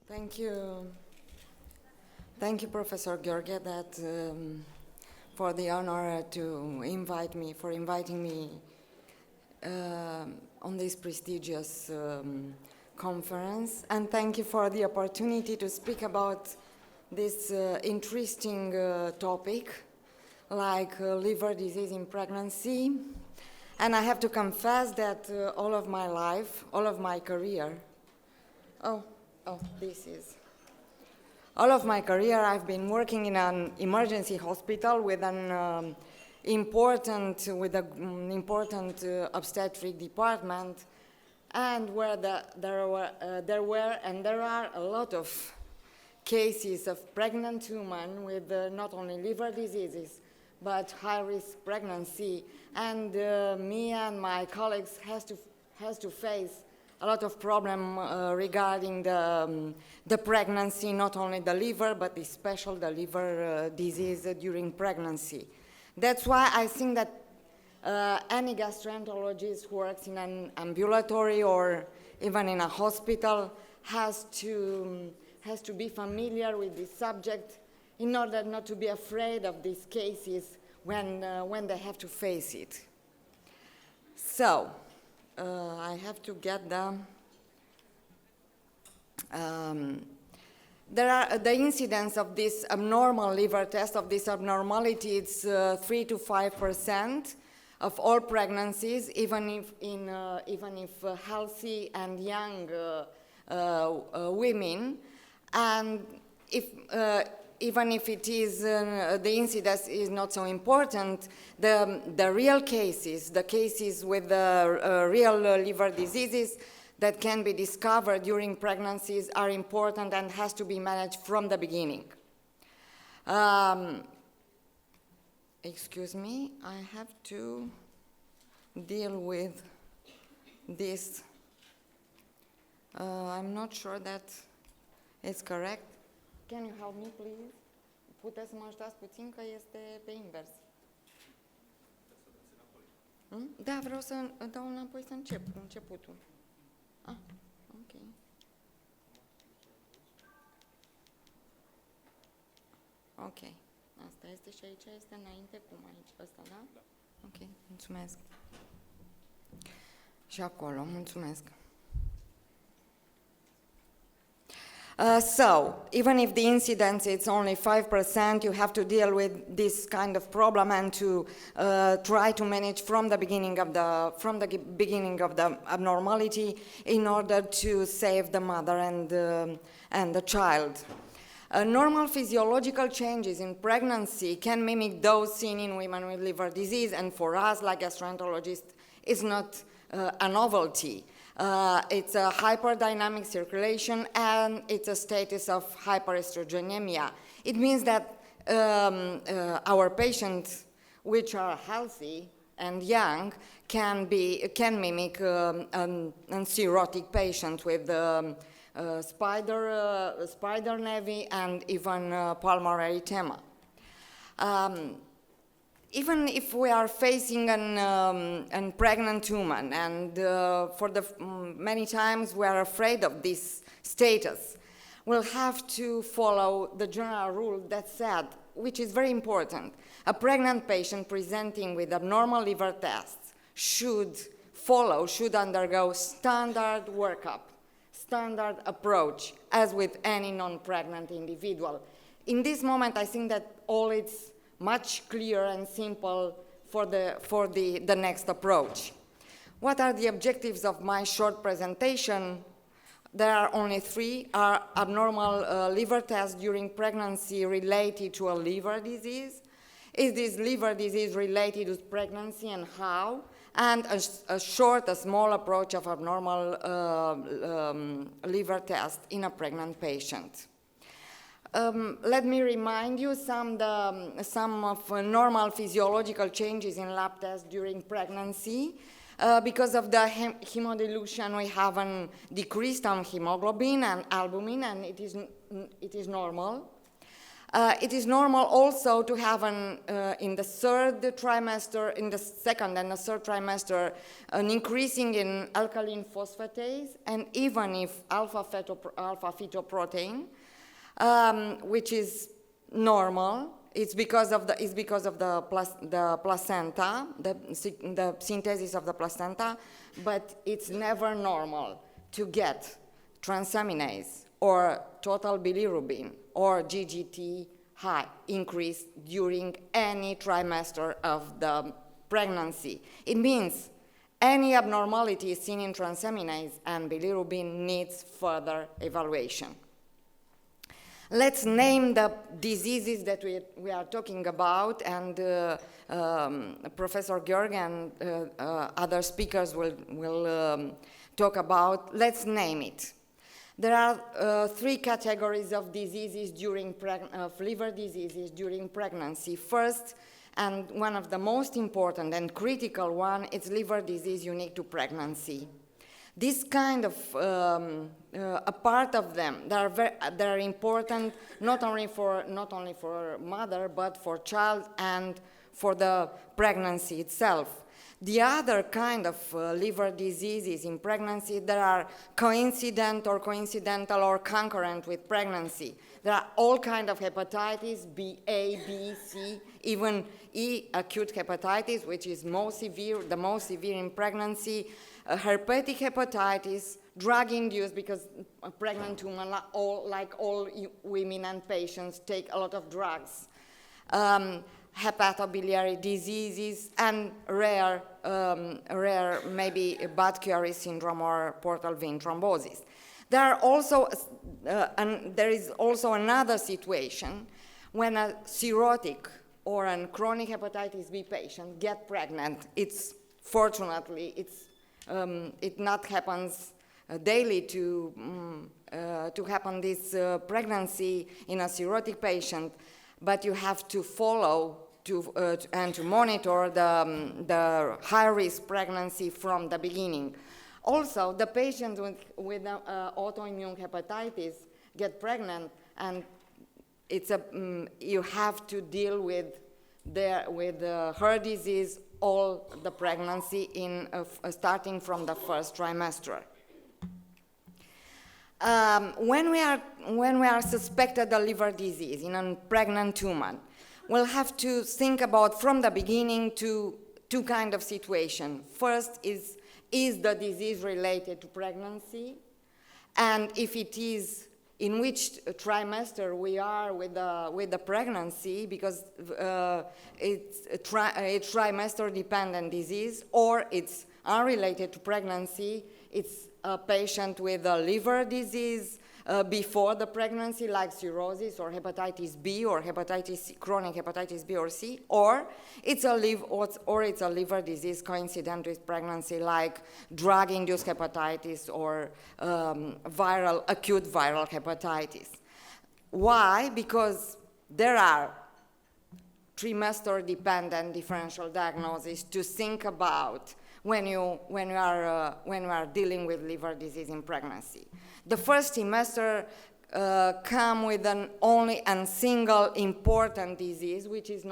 Thank you. Thank you, Professor Georgia, for the honor to inviting me on this prestigious conference. And thank you for the opportunity to speak about this interesting topic, like liver disease in pregnancy. And I have to confess that all of my life, all of my career, all of my career I've been working in an emergency hospital with an important obstetric department, and where there were and there are a lot of cases of pregnant women with not only liver diseases but high-risk pregnancy, and me and my colleagues has to face a lot of problem regarding the pregnancy, not only the liver, but especially the liver disease during pregnancy. That's why I think that any gastroenterologist who works in an ambulatory or even in a hospital has to be familiar with this subject in order not to be afraid of these cases when they have to face it. So, I have to get the incidence of this abnormal liver test, of this abnormality, it's 3 to 5% of all pregnancies, even if healthy and young women, and even if it is the incidence is not so important, the real cases, the cases with the real liver diseases that can be discovered during pregnancies are important and has to be managed from the beginning. Excuse me, I have to deal with this. I'm not sure that it's correct. Can you help me, please? Puteți să mă ajutați puțin că este pe invers. Da, vreau să dau înapoi să încep, începutul. Ah, ok. Ok, asta este și aici este înainte, cum aici, ăsta, da? Da. Ok, mulțumesc. Și acolo, mulțumesc. So, even if the incidence is only 5%, you have to deal with this kind of problem and to try to manage from the beginning of the abnormality in order to save the mother and the child. Normal physiological changes in pregnancy can mimic those seen in women with liver disease, and for us, like gastroenterologists, it's not a novelty. It's a hyperdynamic circulation, and it's a status of hyperestrogenemia. It means that our patients, which are healthy and young, can mimic a cirrhotic patient with spider nevi and even pulmonary edema. Even if we are facing a pregnant woman, and for the many times we are afraid of this status, we'll have to follow the general rule that said, which is very important, a pregnant patient presenting with abnormal liver tests should undergo standard workup, standard approach, as with any non-pregnant individual. In this moment, I think that all it's much clearer and simple for the next approach. What are the objectives of my short presentation? There are only 3: are abnormal liver tests during pregnancy related to a liver disease? Is this liver disease related to pregnancy, and how? And a small approach of abnormal liver test in a pregnant patient. Let me remind you some of normal physiological changes in lab tests during pregnancy. Because of the hemodilution, we have a decrease on hemoglobin and albumin, and it is normal. It is normal also to have in the third trimester, in the second and the third trimester, an increasing in alkaline phosphatase, and even if alpha-fetoprotein, which is normal. It's because of the placenta, the synthesis of the placenta, but it's never normal to get transaminase or total bilirubin or GGT high increase during any trimester of the pregnancy. It means any abnormality seen in transaminase and bilirubin needs further evaluation. Let's name the diseases that we are talking about, and Professor Georg and other speakers will talk about. Let's name it. There are three categories of diseases of liver diseases during pregnancy. First, and one of the most important and critical one, is liver disease unique to pregnancy. This kind of, a part of them, they're important not only for mother, but for child and for the pregnancy itself. The other kind of liver diseases in pregnancy, there are coincidental or concurrent with pregnancy. There are all kinds of hepatitis, A, B, C, even E, acute hepatitis, which is the most severe in pregnancy, herpetic hepatitis, drug-induced, because pregnant women, like all women and patients, take a lot of drugs. Hepatobiliary diseases, and rare maybe Bucharest syndrome or portal vein thrombosis. There is also another situation when a cirrhotic or a chronic hepatitis B patient get pregnant. Fortunately, it not happens daily to happen this pregnancy in a cirrhotic patient, but you have to follow and to monitor the high-risk pregnancy from the beginning. Also, the patients with autoimmune hepatitis get pregnant, and you have to deal with her disease all the pregnancy starting from the first trimester. When we are suspected of liver disease in a pregnant woman, we'll have to think about from the beginning two kind of situation. First is the disease related to pregnancy, and if it is, in which trimester we are with the pregnancy, because it's a trimester dependent disease, or it's unrelated to pregnancy. It's a patient with a liver disease before the pregnancy, like cirrhosis or hepatitis B or chronic hepatitis B or C, or it's a liver disease coincident with pregnancy, like drug-induced hepatitis or acute viral hepatitis. Why? Because there are trimester-dependent differential diagnoses to think about when you are dealing with liver disease in pregnancy. The first trimester come with only a single important disease, which is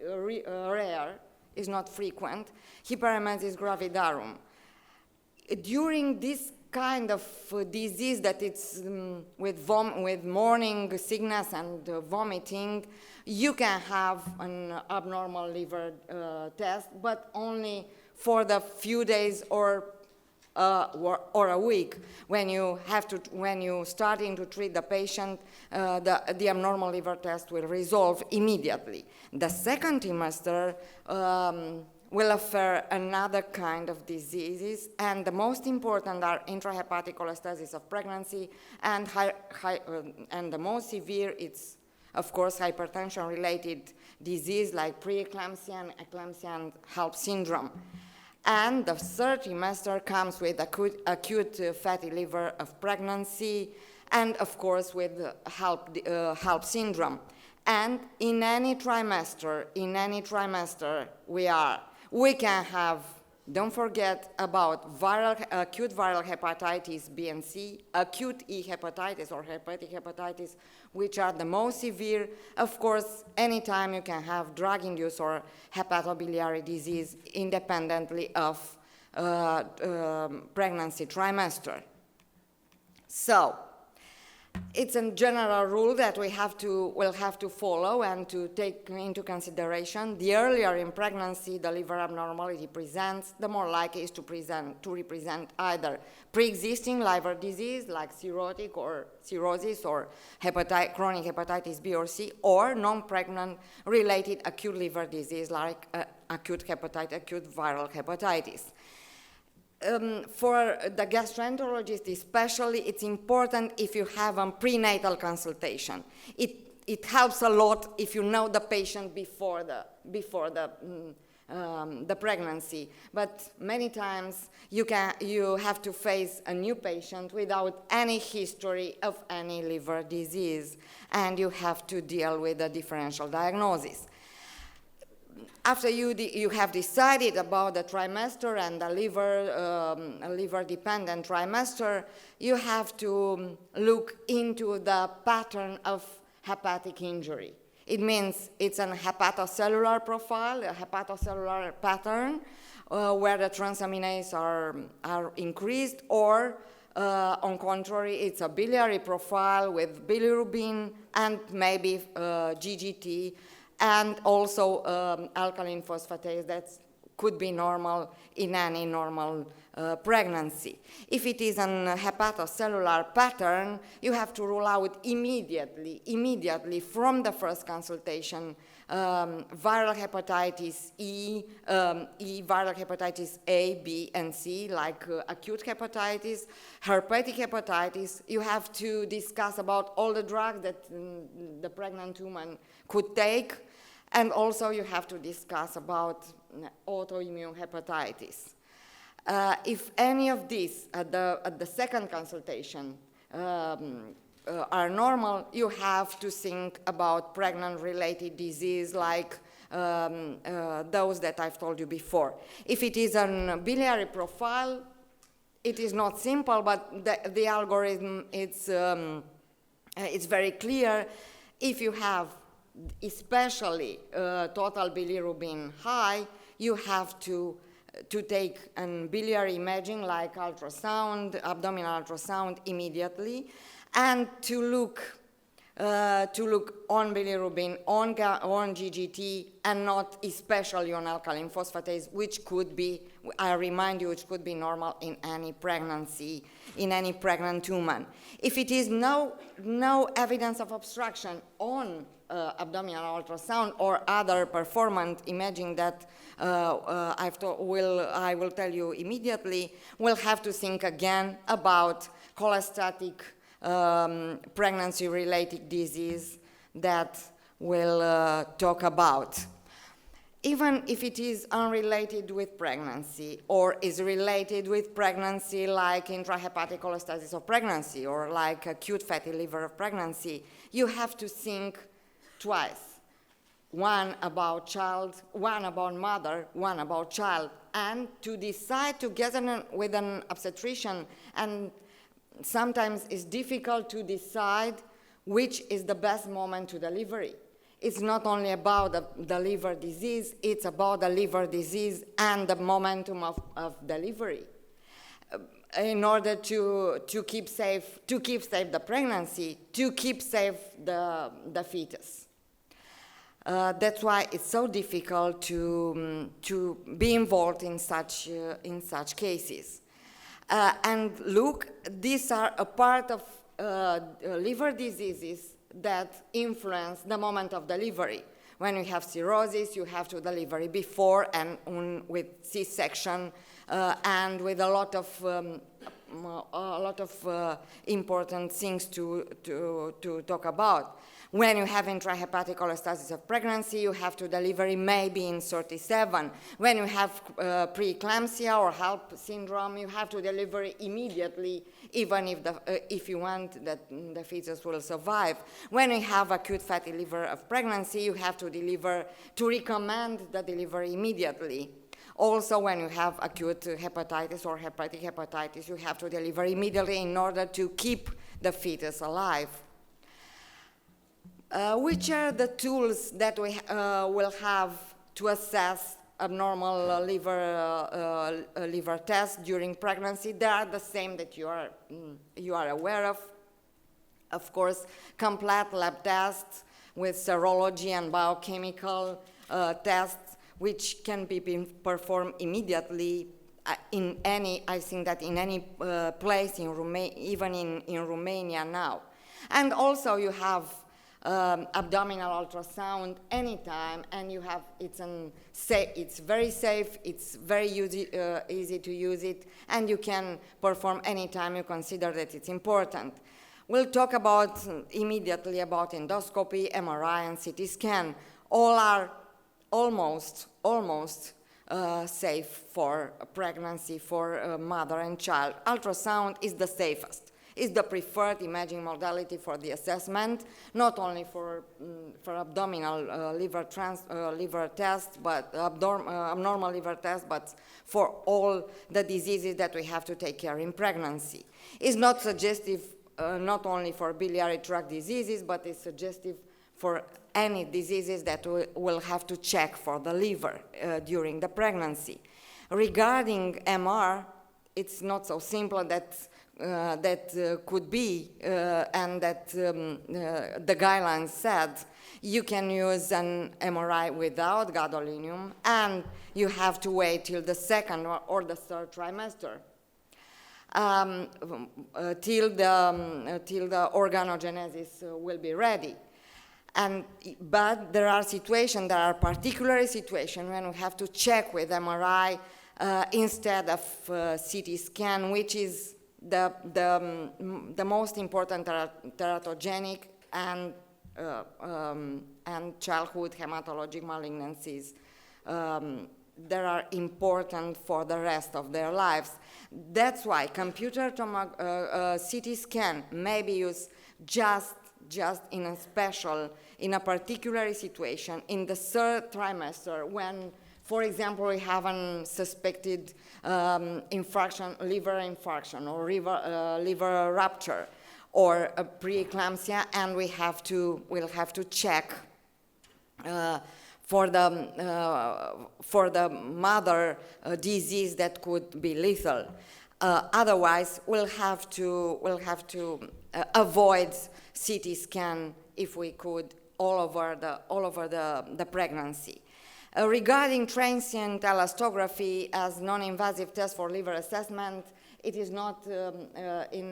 rare, is not frequent, hyperemesis gravidarum. During this kind of disease that it's with morning sickness and vomiting, you can have an abnormal liver test, but only for the few days or a week. When you starting to treat the patient, the abnormal liver test will resolve immediately. The second trimester will affect another kind of diseases, and the most important are intrahepatic cholestasis of pregnancy, and the most severe, it's of course hypertension-related disease like preeclampsia and eclampsia and HELLP syndrome. And the third trimester comes with acute fatty liver of pregnancy, and of course with HELLP syndrome. And in any trimester we can have don't forget about acute viral hepatitis B and C, acute E hepatitis or hepatic hepatitis, which are the most severe. Of course, anytime you can have drug-induced or hepatobiliary disease independently of pregnancy trimester. So, it's a general rule that will have to follow and to take into consideration. The earlier in pregnancy the liver abnormality presents, the more likely is to represent either pre-existing liver disease like cirrhotic or cirrhosis or chronic hepatitis B or C, or non-pregnant related acute liver disease like acute viral hepatitis. For the gastroenterologist especially, it's important if you have a prenatal consultation. It helps a lot if you know the patient before the pregnancy. But many times you have to face a new patient without any history of any liver disease, and you have to deal with a differential diagnosis. After you have decided about the trimester and the liver-dependent trimester, you have to look into the pattern of hepatic injury. It means it's a hepatocellular profile, a hepatocellular pattern, where the transaminases are increased, or on contrary, it's a biliary profile with bilirubin and maybe GGT, and also alkaline phosphatase that could be normal in any normal pregnancy. If it is an hepatocellular pattern, you have to rule out immediately from the first consultation viral hepatitis viral hepatitis A, B, and C, like acute hepatitis, herpetic hepatitis. You have to discuss about all the drugs that the pregnant woman could take, and also you have to discuss about autoimmune hepatitis. If any of these at the second consultation are normal, you have to think about pregnant-related disease like those that I've told you before. If it is a biliary profile, it is not simple, but the algorithm, it's very clear. If you have especially total bilirubin high, you have to take a biliary imaging like ultrasound, abdominal ultrasound immediately, and to look on bilirubin, on GGT, and not especially on alkaline phosphatase, which could be, I remind you, which could be normal in any pregnancy, in any pregnant woman. If it is no evidence of obstruction on abdominal ultrasound or other performant imaging that I will tell you immediately, we'll have to think again about cholestatic pregnancy-related disease that we'll talk about. Even if it is unrelated with pregnancy or is related with pregnancy like intrahepatic cholestasis of pregnancy or like acute fatty liver of pregnancy, you have to think twice. One about child, one about mother, one about child, and to decide together with an obstetrician. And sometimes it's difficult to decide which is the best moment to delivery. It's not only about the liver disease, it's about the liver disease and the momentum of delivery. In order to keep safe the pregnancy, to keep safe the fetus. That's why it's so difficult to be involved in such cases. And look, these are a part of liver diseases that influence the moment of delivery. When you have cirrhosis, you have to deliver before and with C-section and with a lot of important things to talk about. When you have intrahepatic cholestasis of pregnancy, you have to deliver maybe in 37. When you have preeclampsia or HELP syndrome, you have to deliver immediately, even if you want that the fetus will survive. When you have acute fatty liver of pregnancy, you have to recommend the delivery immediately. Also, when you have acute hepatitis or hepatic hepatitis, you have to deliver immediately in order to keep the fetus alive. Which are the tools that we will have to assess abnormal liver test during pregnancy? They are the same that you are aware of. Of course, complete lab tests with serology and biochemical tests, which can be performed immediately in any, I think that in any place in even in Romania now. And also you have abdominal ultrasound anytime, and you have, it's very safe, it's very easy to use it, and you can perform anytime you consider that it's important. We'll talk immediately about endoscopy, MRI, and CT scan. All are almost safe for pregnancy, for mother and child. Ultrasound is the safest. It's the preferred imaging modality for the assessment, not only for abdominal liver tests, but abnormal liver tests, but for all the diseases that we have to take care in pregnancy. It's not suggestive not only for biliary tract diseases, but it's suggestive for any diseases that we will have to check for the liver during the pregnancy. Regarding MR, it's not so simple that could be, and that the guidelines said you can use an MRI without gadolinium, and you have to wait till the second or the third trimester. Till the organogenesis will be ready. But there are particular situations when we have to check with MRI instead of CT scan, which is the most important teratogenic and childhood hematologic malignancies. That are important for the rest of their lives. That's why computer CT scan may be used just in a particular situation in the third trimester when, for example, we have a suspected liver infarction or liver rupture or a preeclampsia, and we'll have to check for the mother disease that could be lethal. Otherwise, we'll have to avoid CT scan if we could all over the pregnancy. Regarding transient elastography as non-invasive test for liver assessment, it is not in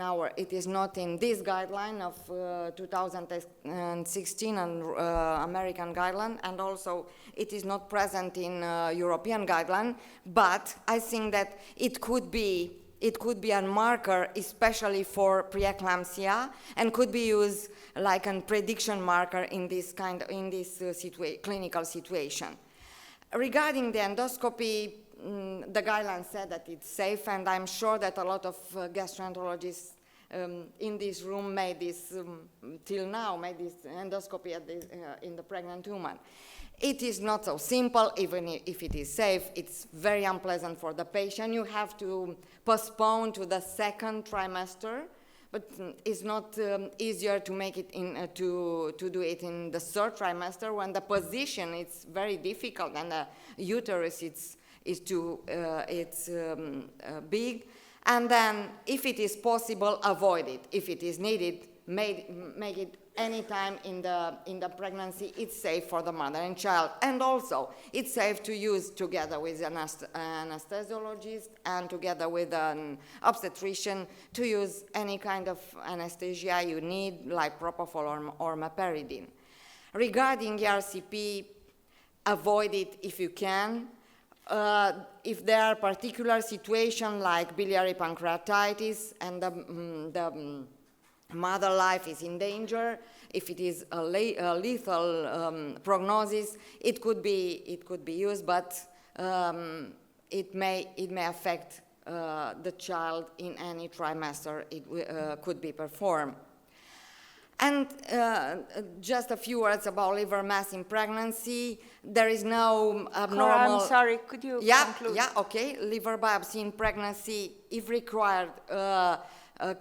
this guideline of 2016 and American guideline, and also it is not present in European guideline. But I think that it could be a marker, especially for preeclampsia, and could be used like a prediction marker in this clinical situation. Regarding the endoscopy, the guidelines said that it's safe, and I'm sure that a lot of gastroenterologists in this room made this endoscopy in the pregnant woman. It is not so simple. Even if it is safe, it's very unpleasant for the patient. You have to postpone to the second trimester, but it's not easier to make it to do it in the third trimester when the position is very difficult and the uterus is big. And then, if it is possible, avoid it. If it is needed, make it anytime in the pregnancy. It's safe for the mother and child, and also it's safe to use together with an anesthesiologist and together with an obstetrician to use any kind of anesthesia you need, like propofol or meperidine. Regarding RCP, avoid it if you can. If there are particular situations like biliary pancreatitis and the mother life is in danger, if it is a lethal prognosis, it could be used, but it may affect the child in any trimester it could be performed. And just a few words about liver mass in pregnancy. There is no abnormal... Cora, I'm sorry, could you conclude? Yeah, okay. Liver biopsy in pregnancy, if required,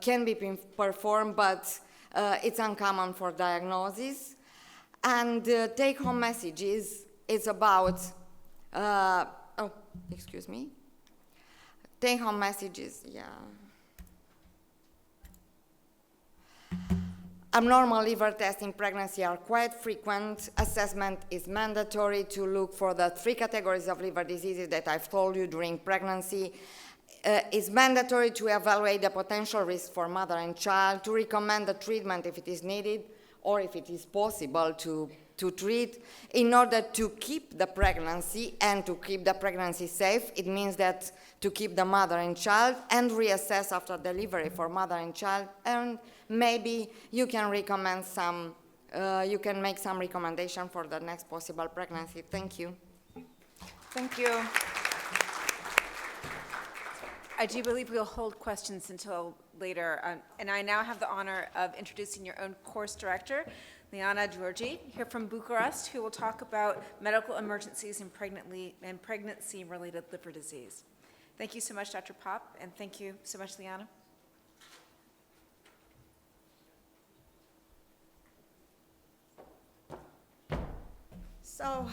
can be performed, but it's uncommon for diagnosis. And take-home messages is about... Take-home messages, yeah. Abnormal liver tests in pregnancy are quite frequent. Assessment is mandatory to look for the 3 categories of liver diseases that I've told you during pregnancy. It's mandatory to evaluate the potential risk for mother and child, to recommend the treatment if it is needed or if it is possible to treat in order to keep the pregnancy and to keep the pregnancy safe. It means that to keep the mother and child and reassess after delivery for mother and child, and maybe you can recommend some, you can make some recommendation for the next possible pregnancy. Thank you. Thank you. I do believe we'll hold questions until later, and I now have the honor of introducing your own course director, Liana Georgi, here from Bucharest, who will talk about medical emergencies in pregnancy-related liver disease. Thank you so much, Dr. Pop, and thank you so much, Liana. So,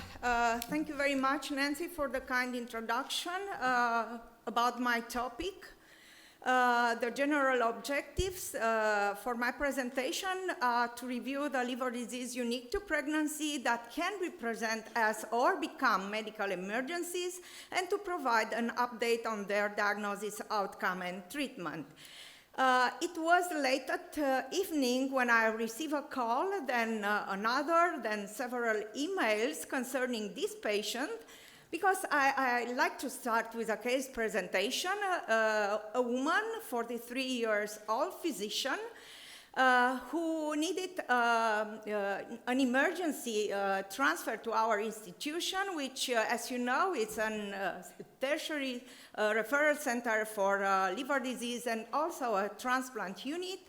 thank you very much, Nancy, for the kind introduction about my topic. The general objectives for my presentation are to review the liver disease unique to pregnancy that can represent as or become medical emergencies, and to provide an update on their diagnosis, outcome, and treatment. It was late at evening when I received a call, then another, then several emails concerning this patient, because I like to start with a case presentation. A woman, 43 years old, physician, who needed an emergency transfer to our institution, which, as you know, is a tertiary referral center for liver disease and also a transplant unit.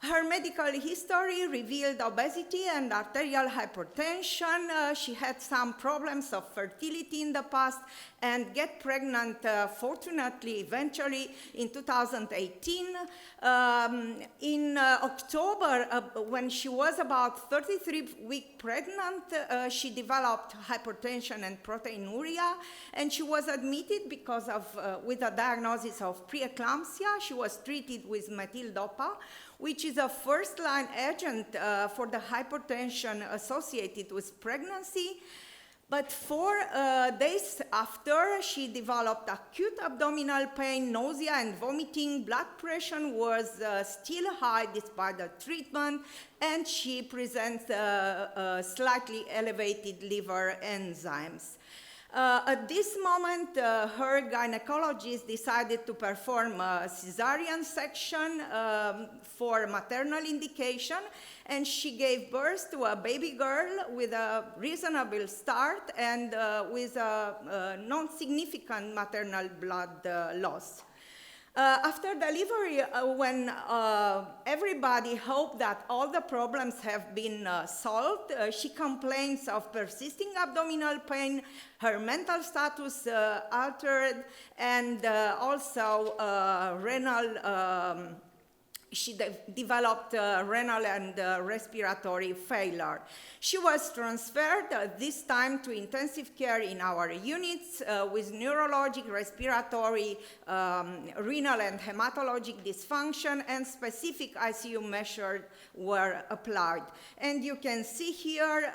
Her medical history revealed obesity and arterial hypertension. She had some problems of fertility in the past and get pregnant, fortunately, eventually in 2018. In October, when she was about 33 weeks pregnant, she developed hypertension and proteinuria, and she was admitted because of, with a diagnosis of preeclampsia. She was treated with methyl-dopa, which is a first-line agent for the hypertension associated with pregnancy. But 4 days after, she developed acute abdominal pain, nausea, and vomiting. Blood pressure was still high despite the treatment, and she presents slightly elevated liver enzymes. At this moment, her gynecologist decided to perform a cesarean section for maternal indication, and she gave birth to a baby girl with a reasonable start and with a non-significant maternal blood loss. After delivery, when everybody hoped that all the problems have been solved, she complains of persisting abdominal pain, her mental status altered, and also renal she developed renal and respiratory failure. She was transferred this time to intensive care in our units with neurologic, respiratory, renal and hematologic dysfunction, and specific ICU measures were applied. And you can see here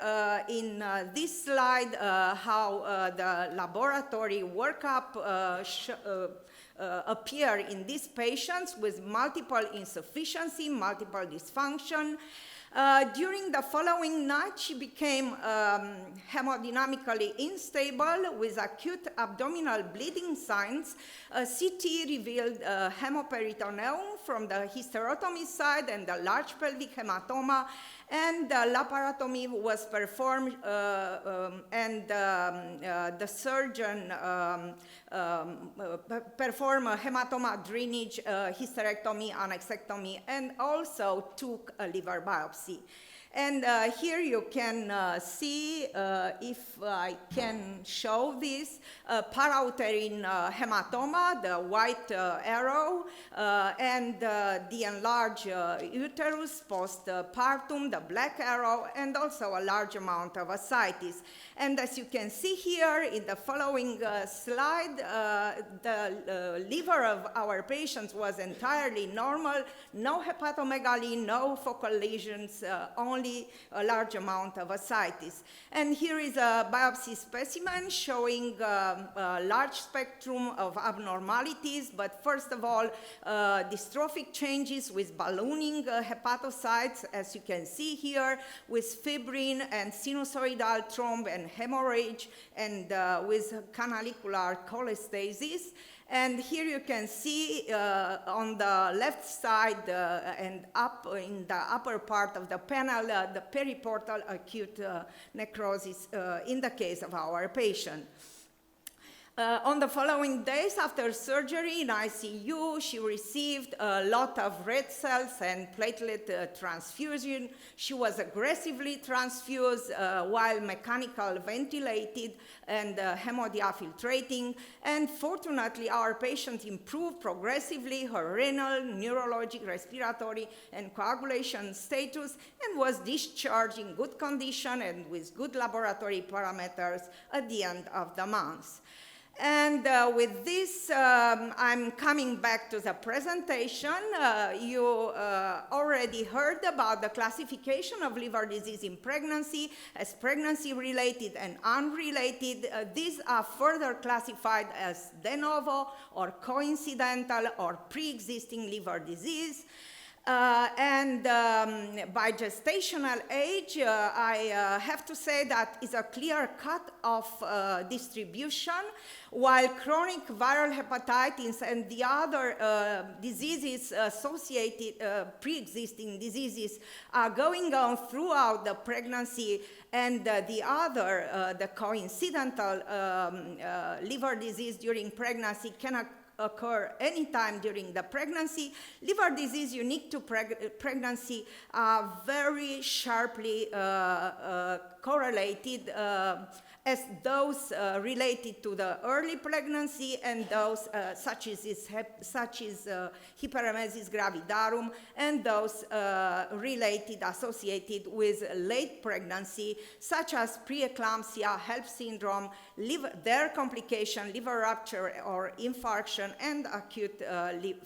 in this slide how the laboratory workup appear in these patients with multiple insufficiency, multiple dysfunction. During the following night, she became hemodynamically unstable with acute abdominal bleeding signs. CT revealed hemoperitoneum from the hysterotomy side and the large pelvic hematoma, and laparotomy was performed, and the surgeon performed a hematoma drainage, hysterectomy, annexectomy, and also took a liver biopsy. And here you can see, if I can show this, parauterine hematoma, the white arrow, and the enlarged uterus postpartum, the black arrow, and also a large amount of ascites. And as you can see here in the following slide, the liver of our patients was entirely normal, no hepatomegaly, no focal lesions, only a large amount of ascites. And here is a biopsy specimen showing a large spectrum of abnormalities, but first of all, dystrophic changes with ballooning hepatocytes, as you can see here, with fibrin and sinusoidal thromb and hemorrhage, and with canalicular cholestasis. And here you can see on the left side and up in the upper part of the panel, the periportal acute necrosis in the case of our patient. On the following days after surgery in ICU, she received a lot of red cells and platelet transfusion. She was aggressively transfused while mechanical ventilated and hemodiafiltrating. And fortunately, our patient improved progressively her renal, neurologic, respiratory, and coagulation status and was discharged in good condition and with good laboratory parameters at the end of the month. And with this, I'm coming back to the presentation. You already heard about the classification of liver disease in pregnancy as pregnancy-related and unrelated. These are further classified as de novo or coincidental or pre-existing liver disease. By gestational age, I have to say that is a clear cut of distribution, while chronic viral hepatitis and the other diseases associated, pre-existing diseases, are going on throughout the pregnancy, and the other, the coincidental liver disease during pregnancy cannot occur anytime during the pregnancy. Liver disease unique to pregnancy are very sharply correlated as those related to the early pregnancy and those such as hyperemesis gravidarum, and those associated with late pregnancy, such as preeclampsia, HELP syndrome, their complication, liver rupture or infarction, and acute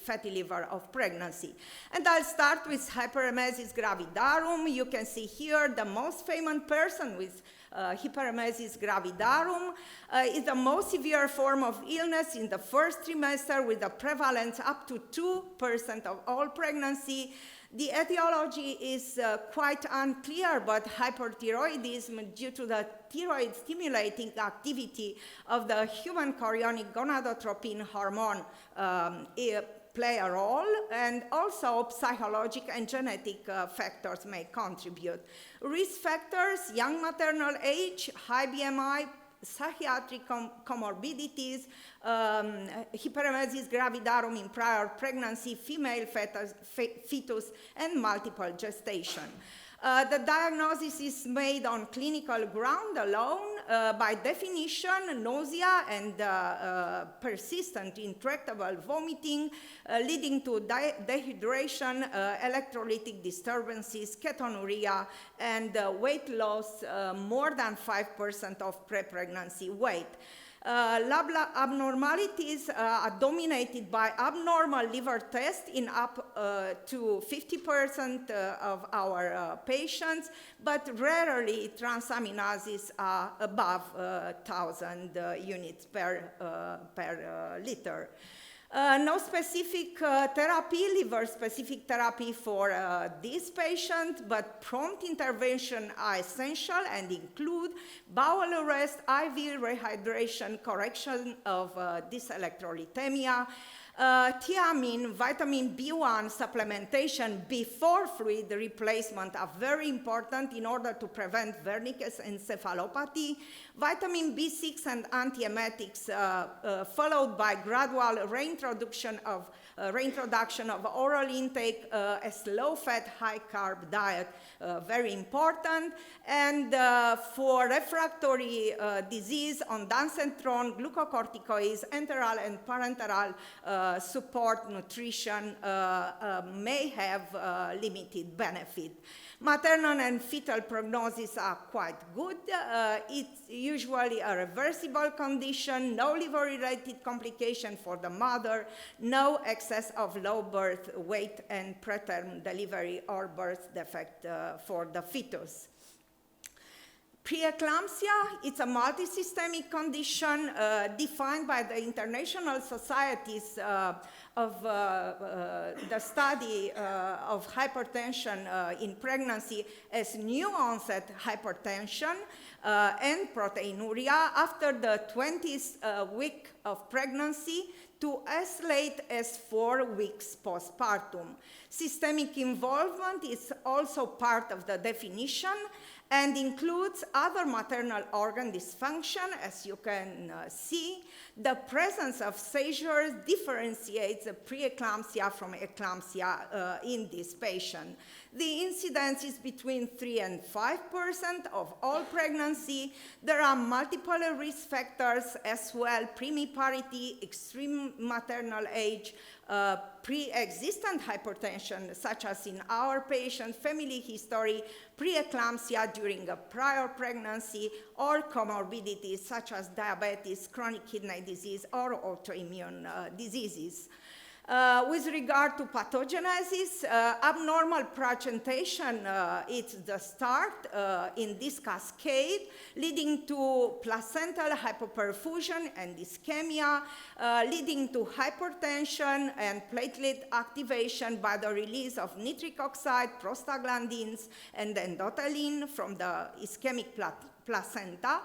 fatty liver of pregnancy. And I'll start with hyperemesis gravidarum. You can see here the most famous person with hyperemesis gravidarum is the most severe form of illness in the first trimester, with a prevalence up to 2% of all pregnancy. The etiology is quite unclear, but hyperthyroidism due to the thyroid stimulating activity of the human chorionic gonadotropin hormone play a role, and also psychological and genetic factors may contribute. Risk factors: young maternal age, high BMI, psychiatric comorbidities, hyperemesis gravidarum in prior pregnancy, female fetus, and multiple gestation. The diagnosis is made on clinical ground alone. By definition, nausea and persistent intractable vomiting leading to dehydration, electrolytic disturbances, ketonuria, and weight loss more than 5% of pre-pregnancy weight. Lab abnormalities are dominated by abnormal liver tests in up to 50% of our patients, but rarely transaminases are above 1,000 units per liter. No specific therapy, liver-specific therapy for this patient, but prompt intervention are essential and include bowel arrest, IV rehydration, correction of dyselectrolytemia, Thiamine, vitamin B1 supplementation before fluid replacement are very important in order to prevent Wernicke's encephalopathy. Vitamin B6 and antiemetics, followed by gradual reintroduction of oral intake, a low-fat, high-carb diet, very important. And for refractory disease on dansetron, glucocorticoids, enteral and parenteral support nutrition may have limited benefit. Maternal and fetal prognosis are quite good. It's usually a reversible condition, no liver-related complication for the mother, no excess of low birth weight and preterm delivery or birth defect for the fetus. Preeclampsia, it's a multisystemic condition defined by the international societies of the study of hypertension in pregnancy as new onset hypertension and proteinuria after the 20th week of pregnancy to as late as 4 weeks postpartum. Systemic involvement is also part of the definition and includes other maternal organ dysfunction. As you can see, the presence of seizures differentiates preeclampsia from eclampsia in this patient. The incidence is between 3 and 5% of all pregnancy. There are multiple risk factors as well: primiparity, extreme maternal age, pre-existent hypertension, such as in our patient, family history, preeclampsia during a prior pregnancy, or comorbidities such as diabetes, chronic kidney disease, or autoimmune diseases. With regard to pathogenesis, abnormal placentation is the start in this cascade, leading to placental hypoperfusion and ischemia, leading to hypertension and platelet activation by the release of nitric oxide, prostaglandins, and endothelin from the ischemic placenta,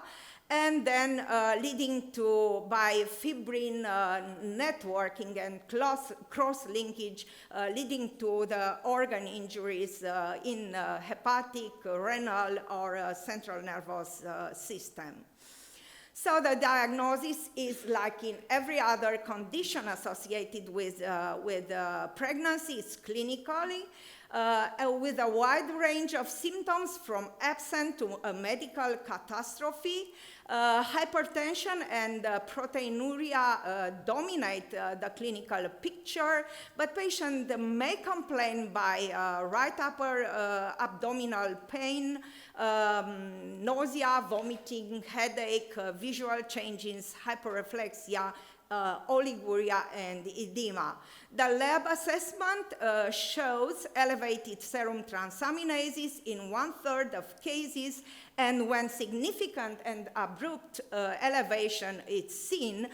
and then leading to, by fibrin networking and cross-linkage, leading to the organ injuries in hepatic, renal, or central nervous system. So the diagnosis is like in every other condition associated with pregnancy. It's clinically, with a wide range of symptoms from absent to a medical catastrophe. Hypertension and proteinuria dominate the clinical picture, but patients may complain by right upper abdominal pain, nausea, vomiting, headache, visual changes, hyperreflexia, oliguria, and edema. The lab assessment shows elevated serum transaminases in 1/3 of cases, and when significant and abrupt elevation is seen,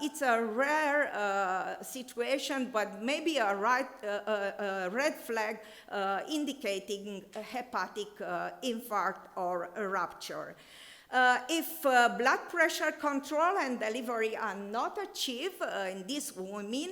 it's a rare situation, but maybe a red flag indicating a hepatic infarct or a rupture. If blood pressure control and delivery are not achieved in these women,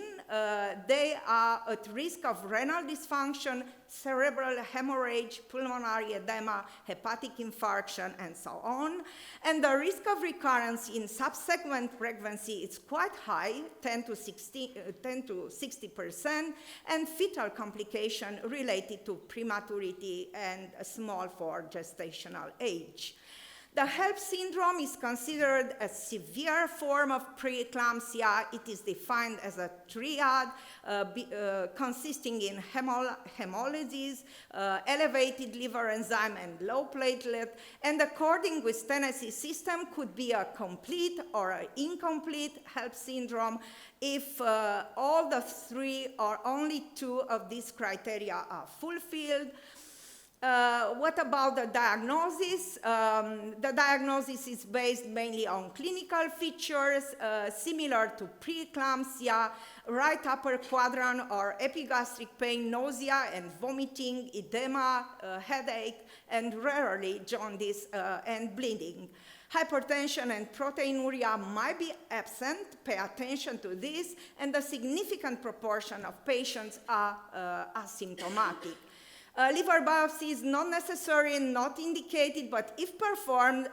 they are at risk of renal dysfunction, cerebral hemorrhage, pulmonary edema, hepatic infarction, and so on. And the risk of recurrence in subsequent pregnancy is quite high, 10 to 60%, and fetal complication related to prematurity and small for gestational age. The HELP syndrome is considered a severe form of preeclampsia. It is defined as a triad consisting in hemolysis, elevated liver enzyme, and low platelet, and according with Tennessee system could be a complete or an incomplete HELP syndrome if all the 3 or only 2 of these criteria are fulfilled. What about the diagnosis? The diagnosis is based mainly on clinical features similar to preeclampsia, right upper quadrant or epigastric pain, nausea and vomiting, edema, headache, and rarely jaundice and bleeding. Hypertension and proteinuria might be absent. Pay attention to this, and a significant proportion of patients are asymptomatic. Liver biopsy is not necessary and not indicated, but if performed,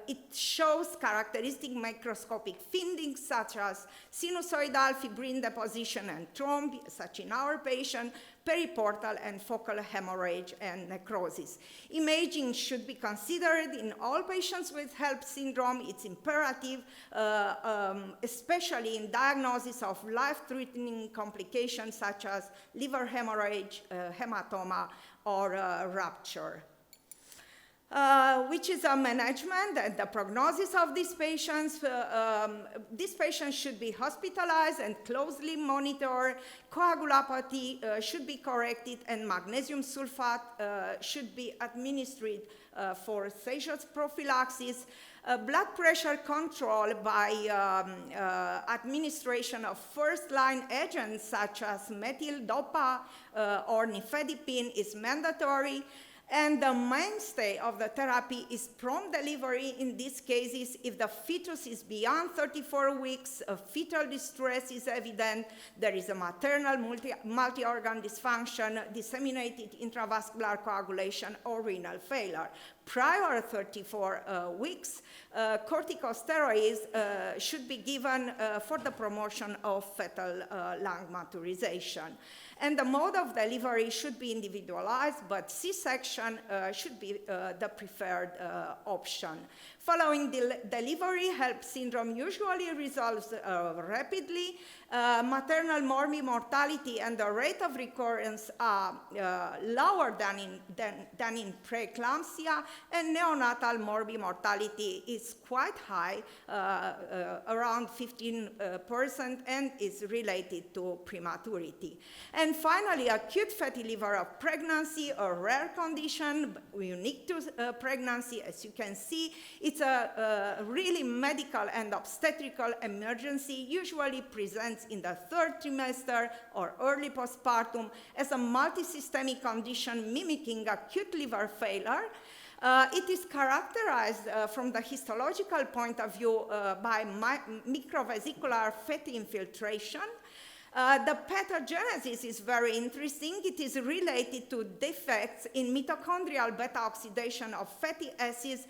it shows characteristic microscopic findings such as sinusoidal fibrin deposition and thrombi, such in our patient, periportal and focal hemorrhage and necrosis. Imaging should be considered in all patients with HELLP syndrome. It's imperative, especially in diagnosis of life-threatening complications such as liver hemorrhage, hematoma, or rupture. Which is a management and the prognosis of these patients. These patients should be hospitalized and closely monitored. Coagulopathy should be corrected, and magnesium sulfate should be administered for seizures prophylaxis. Blood pressure control by administration of first-line agents such as methyl dopa or nifedipine is mandatory. And the mainstay of the therapy is prompt delivery in these cases if the fetus is beyond 34 weeks, fetal distress is evident, there is a maternal multi-organ dysfunction, disseminated intravascular coagulation, or renal failure. Prior 34 weeks, corticosteroids should be given for the promotion of fetal lung maturization. And the mode of delivery should be individualized, but C-section should be the preferred option. Following delivery, HELLP syndrome usually resolves rapidly. Maternal morbid mortality and the rate of recurrence are lower than in preeclampsia, and neonatal morbid mortality is quite high, around 15%, and is related to prematurity. And finally, acute fatty liver of pregnancy, a rare condition unique to pregnancy. As you can see, it's a really medical and obstetrical emergency, usually presents in the third trimester or early postpartum as a multisystemic condition mimicking acute liver failure. It is characterized from the histological point of view by microvesicular fatty infiltration. The pathogenesis is very interesting. It is related to defects in mitochondrial beta oxidation of fatty acids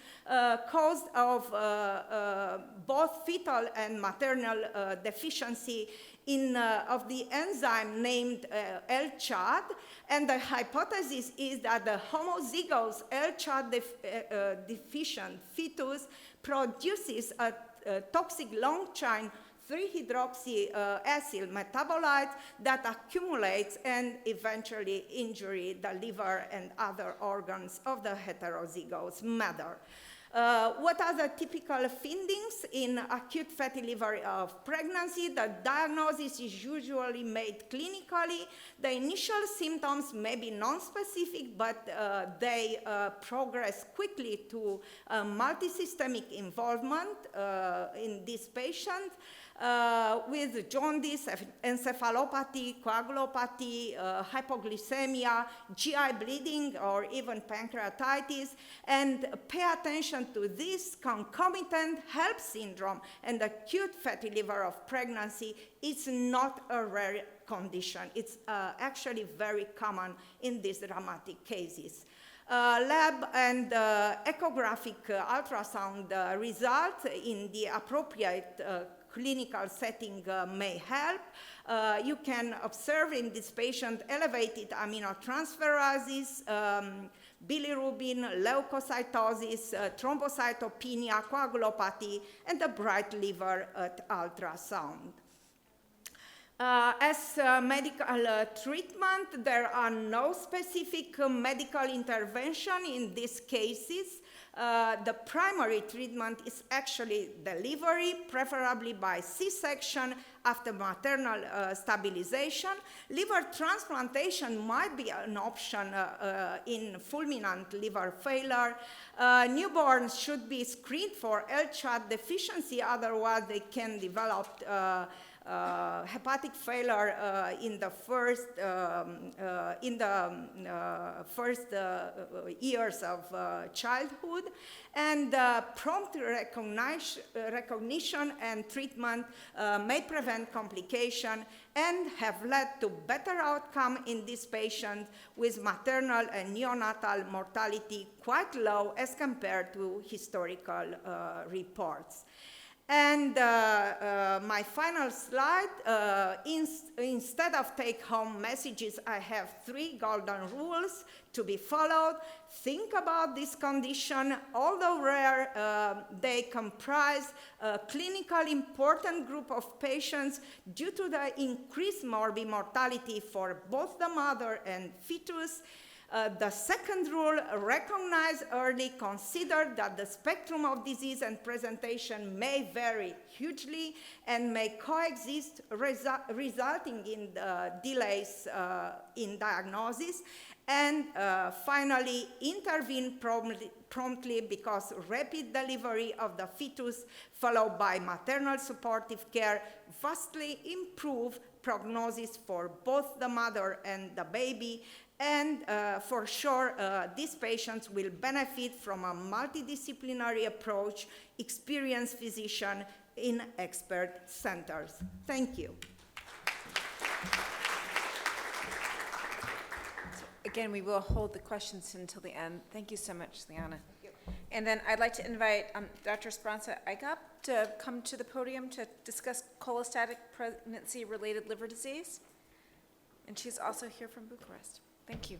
caused of both fetal and maternal deficiency of the enzyme named LCHAD, and the hypothesis is that the homozygous LCHAD deficient fetus produces a toxic long-chain 3-hydroxyacyl metabolite that accumulates and eventually injures the liver and other organs of the heterozygous mother. What are the typical findings in acute fatty liver of pregnancy? The diagnosis is usually made clinically. The initial symptoms may be non-specific, but they progress quickly to multisystemic involvement in this patient. With jaundice, encephalopathy, coagulopathy, hypoglycemia, GI bleeding, or even pancreatitis. And pay attention to this concomitant HELLP syndrome and acute fatty liver of pregnancy. It's not a rare condition. It's actually very common in these dramatic cases. Lab and echographic ultrasound results in the appropriate clinical setting may help. You can observe in this patient elevated aminotransferases, bilirubin, leukocytosis, thrombocytopenia, coagulopathy, and a bright liver at ultrasound. As medical treatment, there are no specific medical intervention in these cases. The primary treatment is actually delivery, preferably by C-section, after maternal stabilization. Liver transplantation might be an option in fulminant liver failure. Newborns should be screened for LCHAT deficiency, otherwise they can develop hepatic failure in the first years of childhood, and prompt recognition and treatment may prevent complication and have led to better outcome in these patients with maternal and neonatal mortality quite low as compared to historical reports. And my final slide, instead of take-home messages, I have 3 golden rules to be followed. Think about this condition. Although rare, they comprise a clinically important group of patients due to the increased morbid mortality for both the mother and fetus. The second rule, recognize early, consider that the spectrum of disease and presentation may vary hugely and may coexist, resulting in delays in diagnosis. And finally, intervene promptly because rapid delivery of the fetus followed by maternal supportive care vastly improve prognosis for both the mother and the baby. And for sure, these patients will benefit from a multidisciplinary approach, experienced physician in expert centers. Thank you. Again, we will hold the questions until the end. Thank you so much, Liana. And then I'd like to invite Dr. Speranța Aigap to come to the podium to discuss cholestatic pregnancy-related liver disease. And she's also here from Bucharest. Thank you.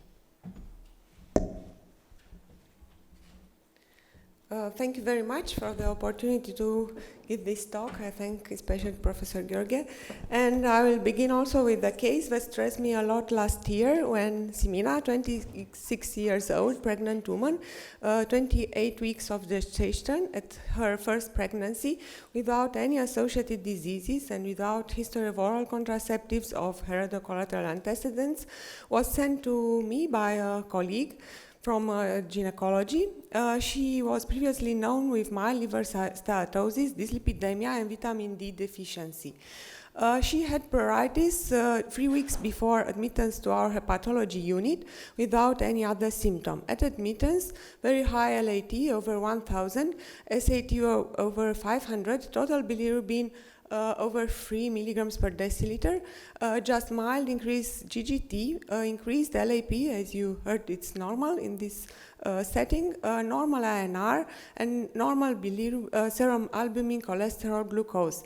Thank you very much for the opportunity to give this talk. I thank especially Professor Gheorghe. And I will begin also with the case that stressed me a lot last year when Simina, 26 years old, pregnant woman, 28 weeks of gestation at her first pregnancy without any associated diseases and without history of oral contraceptives of heredocollateral antecedents, was sent to me by a colleague from gynecology. She was previously known with mild liver steatosis, dyslipidemia, and vitamin D deficiency. She had pruritus 3 weeks before admittance to our hepatology unit without any other symptom. At admittance, very high LAT over 1,000, SAT over 500, total bilirubin over 3 milligrams per deciliter, just mild increased GGT, increased LAP, as you heard it's normal in this setting, normal INR, and normal serum albumin, cholesterol, glucose.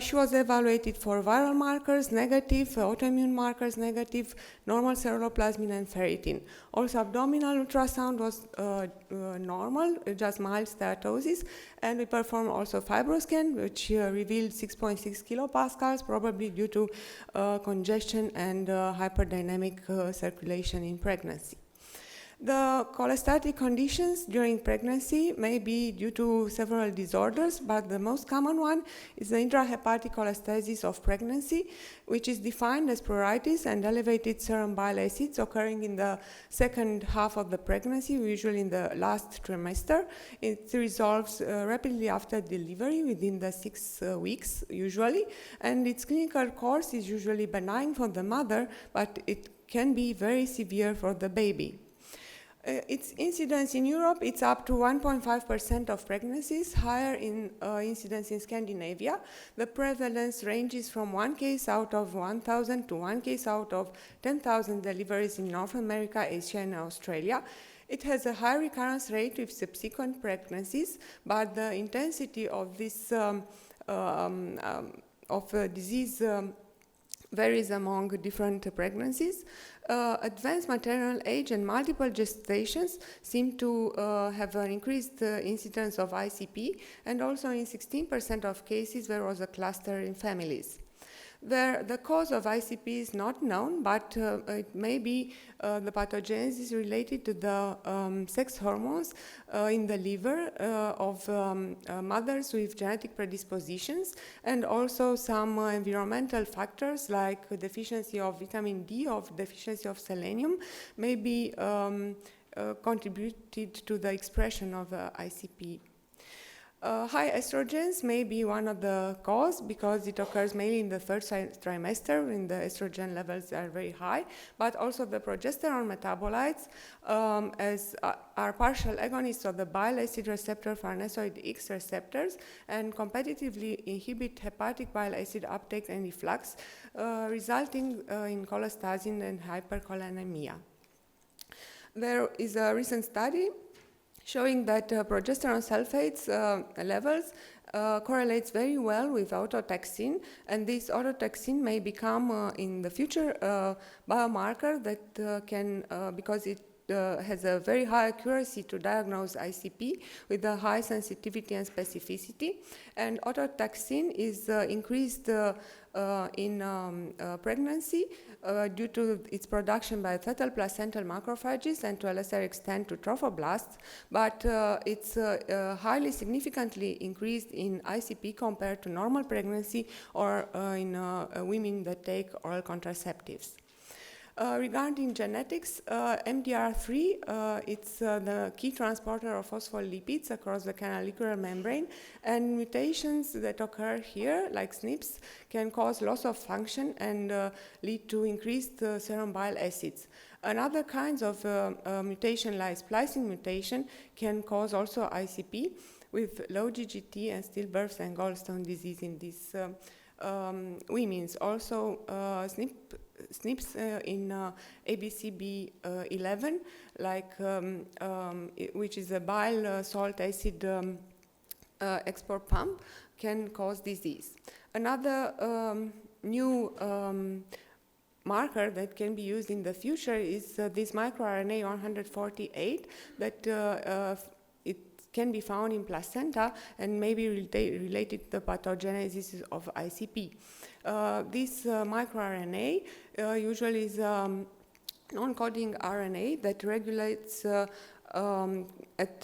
She was evaluated for viral markers, negative, autoimmune markers, negative, normal ceruloplasmin and ferritin. Also, abdominal ultrasound was normal, just mild steatosis, and we performed also fibroscan, which revealed 6.6 kilopascals, probably due to congestion and hyperdynamic circulation in pregnancy. The cholestatic conditions during pregnancy may be due to several disorders, but the most common one is the intrahepatic cholestasis of pregnancy, which is defined as pruritus and elevated serum bile acids occurring in the second half of the pregnancy, usually in the last trimester. It resolves rapidly after delivery, within the 6 weeks usually, and its clinical course is usually benign for the mother, but it can be very severe for the baby. Its incidence in Europe, it's up to 1.5% of pregnancies, higher in incidence in Scandinavia. The prevalence ranges from 1 case out of 1,000 to 1 case out of 10,000 deliveries in North America, Asia, and Australia. It has a high recurrence rate with subsequent pregnancies, but the intensity of this disease varies among different pregnancies. Advanced maternal age and multiple gestations seem to have an increased incidence of ICP, and also in 16% of cases there was a cluster in families. where the cause of ICP is not known, but it may be the pathogenesis related to the sex hormones in the liver of mothers with genetic predispositions, and also some environmental factors like deficiency of vitamin D or deficiency of selenium may be contributed to the expression of ICP. High estrogens may be one of the cause because it occurs mainly in the third trimester when the estrogen levels are very high, but also the progesterone metabolites as are partial agonists of the bile acid receptor farnesoid X receptors and competitively inhibit hepatic bile acid uptake and efflux, resulting in cholestasis and hypercholinemia. There is a recent study showing that progesterone sulfates levels correlates very well with autotaxin, and this autotaxin may become in the future biomarker that can, because it has a very high accuracy to diagnose ICP with a high sensitivity and specificity, and autotaxin is increased in pregnancy due to its production by fetal placental macrophages and to a lesser extent to trophoblasts, but it's highly significantly increased in ICP compared to normal pregnancy or in women that take oral contraceptives. Regarding genetics, MDR3, it's the key transporter of phospholipids across the canalicular membrane, and mutations that occur here, like SNPs, can cause loss of function and lead to increased serum bile acids. Another kinds of mutation, like splicing mutation, can cause also ICP with low GGT and stillbirths and gallstone disease in these women. Also, SNPs in ABCB11, like which is a bile salt acid export pump, can cause disease. Another new marker that can be used in the future is this microRNA 148 that it can be found in placenta and may be related to the pathogenesis of ICP. This microRNA usually is non-coding RNA that regulates at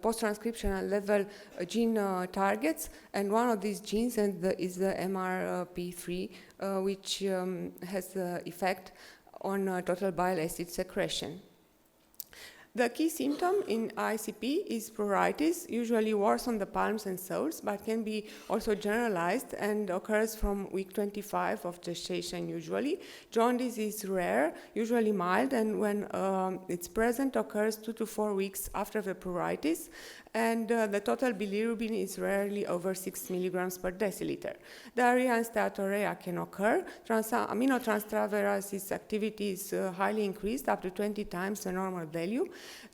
post-transcriptional level gene targets, and one of these genes is the MRP3, which has the effect on total bile acid secretion. The key symptom in ICP is pruritus, usually worse on the palms and soles, but can be also generalized and occurs from week 25 of gestation usually. Jaundice is rare, usually mild, and when it's present occurs 2 to 4 weeks after the pruritus, and the total bilirubin is rarely over 6 milligrams per deciliter. Diarrhea and steatorrhea can occur. Aminotransferase activity is highly increased, up to 20 times the normal value.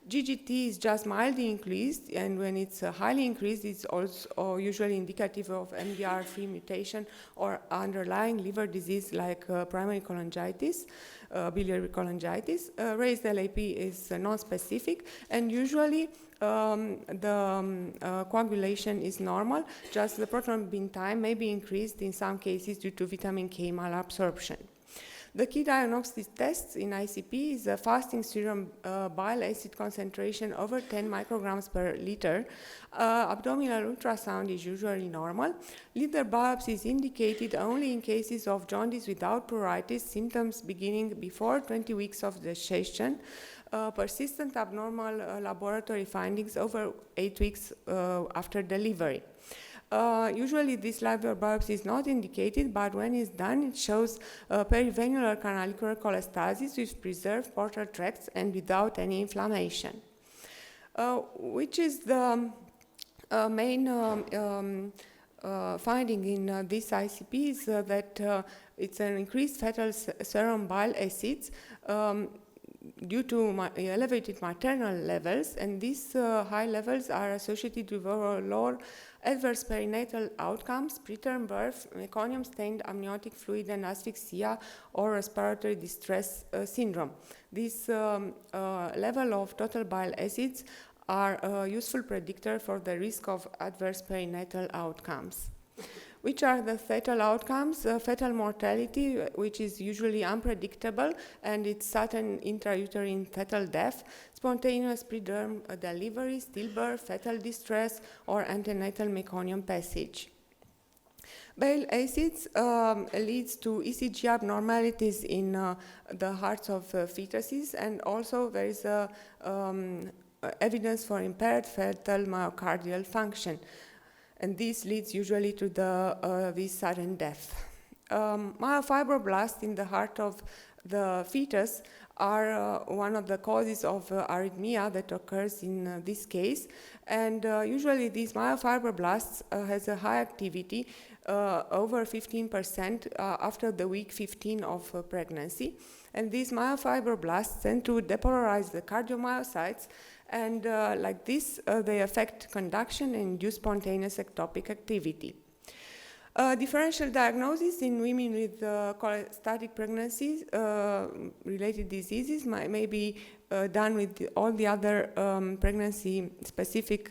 GGT is just mildly increased, and when it's highly increased, it's also usually indicative of MDR3 mutation or underlying liver disease like primary cholangitis, biliary cholangitis. Raised LAP is non-specific, and usually the coagulation is normal, just the prothrombin time may be increased in some cases due to vitamin K malabsorption. The key diagnostic tests in ICP is a fasting serum bile acid concentration over 10 micrograms per liter. Abdominal ultrasound is usually normal. Liver biopsy is indicated only in cases of jaundice without pruritus, symptoms beginning before 20 weeks of gestation. Persistent abnormal laboratory findings over 8 weeks after delivery. Usually this liver biopsy is not indicated, but when it's done, it shows perivenular canalicular cholestasis with preserved portal tracts and without any inflammation. Which is the main finding in this ICP is that it's an increased fetal serum bile acids due to elevated maternal levels, and these high levels are associated with overall adverse perinatal outcomes, preterm birth, meconium-stained amniotic fluid and asphyxia, or respiratory distress syndrome. This level of total bile acids are a useful predictor for the risk of adverse perinatal outcomes. Which are the fatal outcomes? Fetal mortality, which is usually unpredictable, and it's sudden intrauterine fetal death, spontaneous preterm delivery, stillbirth, fetal distress, or antenatal meconium passage. Bile acids leads to ECG abnormalities in the hearts of fetuses, and also there is evidence for impaired fetal myocardial function, and this leads usually to this sudden death. Myofibroblasts in the heart of the fetus are one of the causes of arrhythmia that occurs in this case, and usually these myofibroblasts has a high activity over 15% after the week 15 of pregnancy, and these myofibroblasts tend to depolarize the cardiomyocytes, and like this they affect conduction and induce spontaneous ectopic activity. Differential diagnosis in women with cholestatic pregnancies related diseases may be done with all the other pregnancy-specific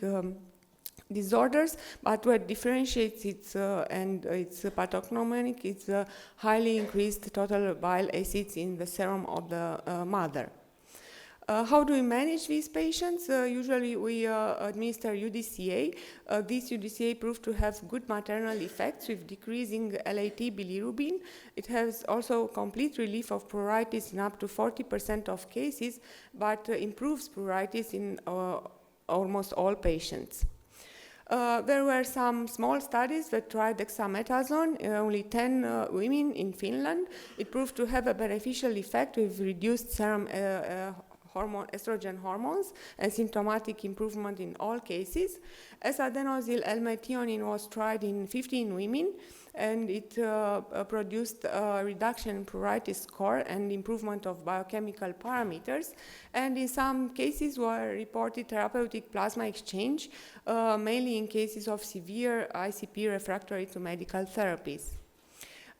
disorders, but what differentiates its and its pathognomonic is highly increased total bile acids in the serum of the mother. How do we manage these patients? Usually we administer UDCA. This UDCA proved to have good maternal effects with decreasing LAT bilirubin. It has also complete relief of pruritus in up to 40% of cases, but improves pruritus in almost all patients. There were some small studies that tried dexamethasone, only 10 women in Finland. It proved to have a beneficial effect with reduced serum estrogen hormones and symptomatic improvement in all cases. S-adenosyl L-methionine was tried in 15 women, and it produced a reduction in pruritus score and improvement of biochemical parameters. And in some cases were reported therapeutic plasma exchange, mainly in cases of severe ICP refractory to medical therapies.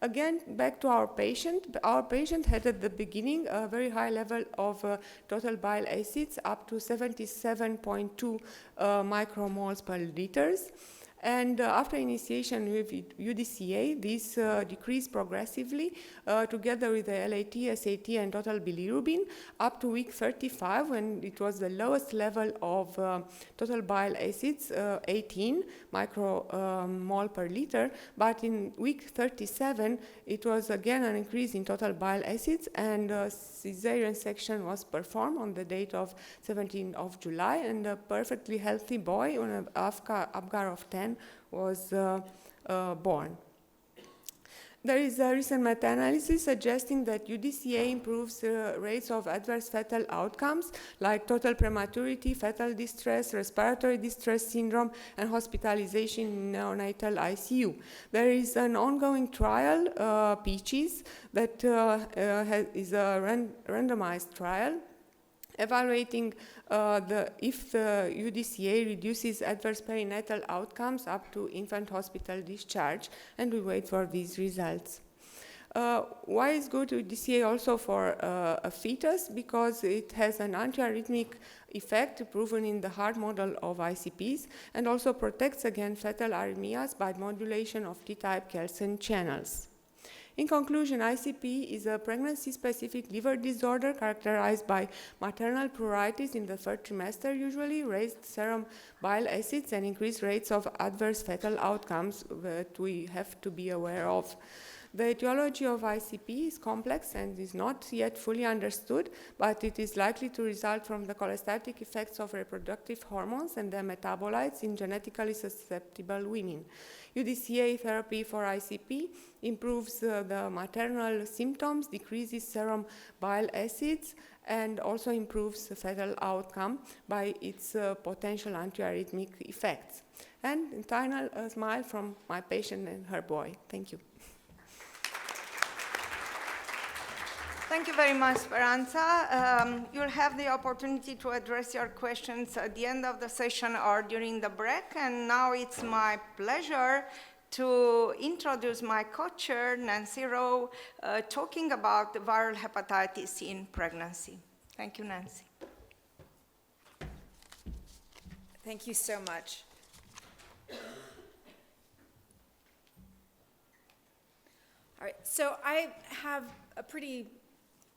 Again, back to our patient. Our patient had at the beginning a very high level of total bile acids, up to 77.2 micromoles per liters. And after initiation with UDCA, this decreased progressively together with the LAT, SAT, and total bilirubin up to week 35, when it was the lowest level of total bile acids, 18 micromole per liter. But in week 37, it was again an increase in total bile acids, and cesarean section was performed on the date of 17th of July, and a perfectly healthy boy on an Apgar of 10 was born. There is a recent meta-analysis suggesting that UDCA improves rates of adverse fetal outcomes like total prematurity, fetal distress, respiratory distress syndrome, and hospitalization in neonatal ICU. There is an ongoing trial, Peaches, that is a randomized trial evaluating if the UDCA reduces adverse perinatal outcomes up to infant hospital discharge, and we wait for these results. Why is good UDCA also for a fetus? Because it has an antiarrhythmic effect proven in the heart model of ICPs, and also protects against fetal arrhythmias by modulation of T-type calcium channels. In conclusion, ICP is a pregnancy-specific liver disorder characterized by maternal pruritus in the third trimester, usually raised serum bile acids, and increased rates of adverse fetal outcomes that we have to be aware of. The etiology of ICP is complex and is not yet fully understood, but it is likely to result from the cholestatic effects of reproductive hormones and their metabolites in genetically susceptible women. UDCA therapy for ICP improves the maternal symptoms, decreases serum bile acids, and also improves the fetal outcome by its potential antiarrhythmic effects. And final, a smile from my patient and her boy. Thank you. Thank you very much, Speranza. You'll have the opportunity to address your questions at the end of the session or during the break. And now it's my pleasure to introduce my co-chair, Nancy Rowe, talking about viral hepatitis in pregnancy. Thank you, Nancy. Thank you so much. All right, so I have a pretty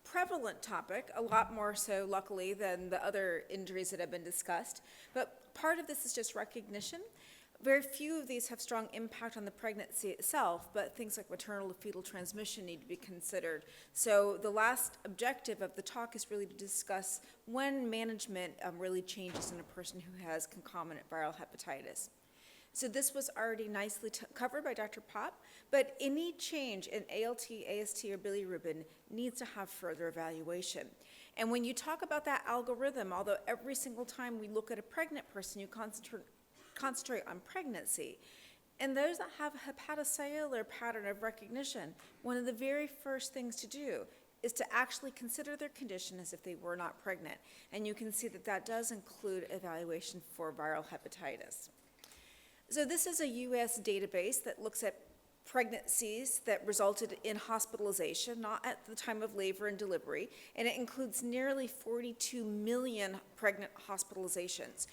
prevalent topic, a lot more so, luckily, than the other injuries that have been discussed. But part of this is just recognition. Very few of these have strong impact on the pregnancy itself, but things like maternal to fetal transmission need to be considered. So the last objective of the talk is really to discuss when management really changes in a person who has concomitant viral hepatitis. So this was already nicely covered by Dr. Pop, but any change in ALT, AST, or bilirubin needs to have further evaluation. And when you talk about that algorithm, although every single time we look at a pregnant person, you concentrate on pregnancy, and those that have a hepatocellular pattern of recognition, one of the very first things to do is to actually consider their condition as if they were not pregnant. And you can see that that does include evaluation for viral hepatitis. So this is a US database that looks at pregnancies that resulted in hospitalization, not at the time of labor and delivery, and it includes nearly 42 million pregnant hospitalizations.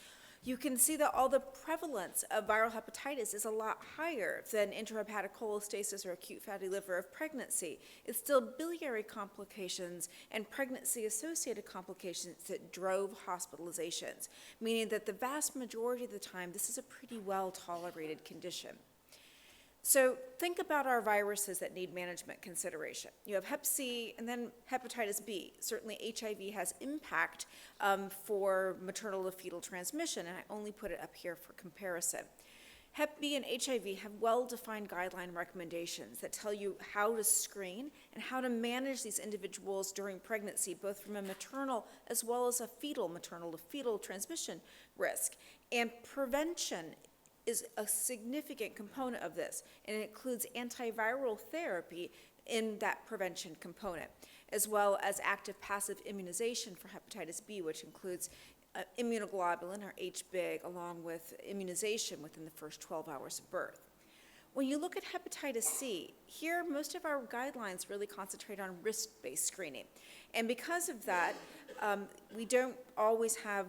You can see that all the prevalence of viral hepatitis is a lot higher than intrahepatic cholestasis or acute fatty liver of pregnancy. It's still biliary complications and pregnancy-associated complications that drove hospitalizations, meaning that the vast majority of the time, this is a pretty well-tolerated condition. So think about our viruses that need management consideration. You have Hep C and then hepatitis B. Certainly HIV has impact for maternal to fetal transmission, and I only put it up here for comparison. Hep B and HIV have well-defined guideline recommendations that tell you how to screen and how to manage these individuals during pregnancy, both from a maternal as well as a fetal, maternal to fetal transmission risk. And prevention is a significant component of this, and it includes antiviral therapy in that prevention component, as well as active passive immunization for hepatitis B, which includes immunoglobulin, or HBIG, along with immunization within the first 12 hours of birth. When you look at hepatitis C, here most of our guidelines really concentrate on risk-based screening. And because of that, we don't always have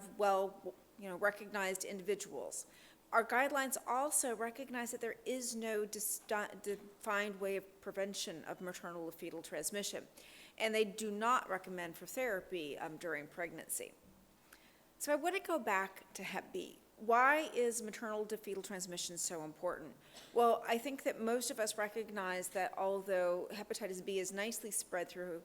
recognized individuals. Our guidelines also recognize that there is no defined way of prevention of maternal to fetal transmission, and they do not recommend for therapy during pregnancy. So I want to go back to Hep B. Why is maternal to fetal transmission so important? Well, I think that most of us recognize that although hepatitis B is nicely spread through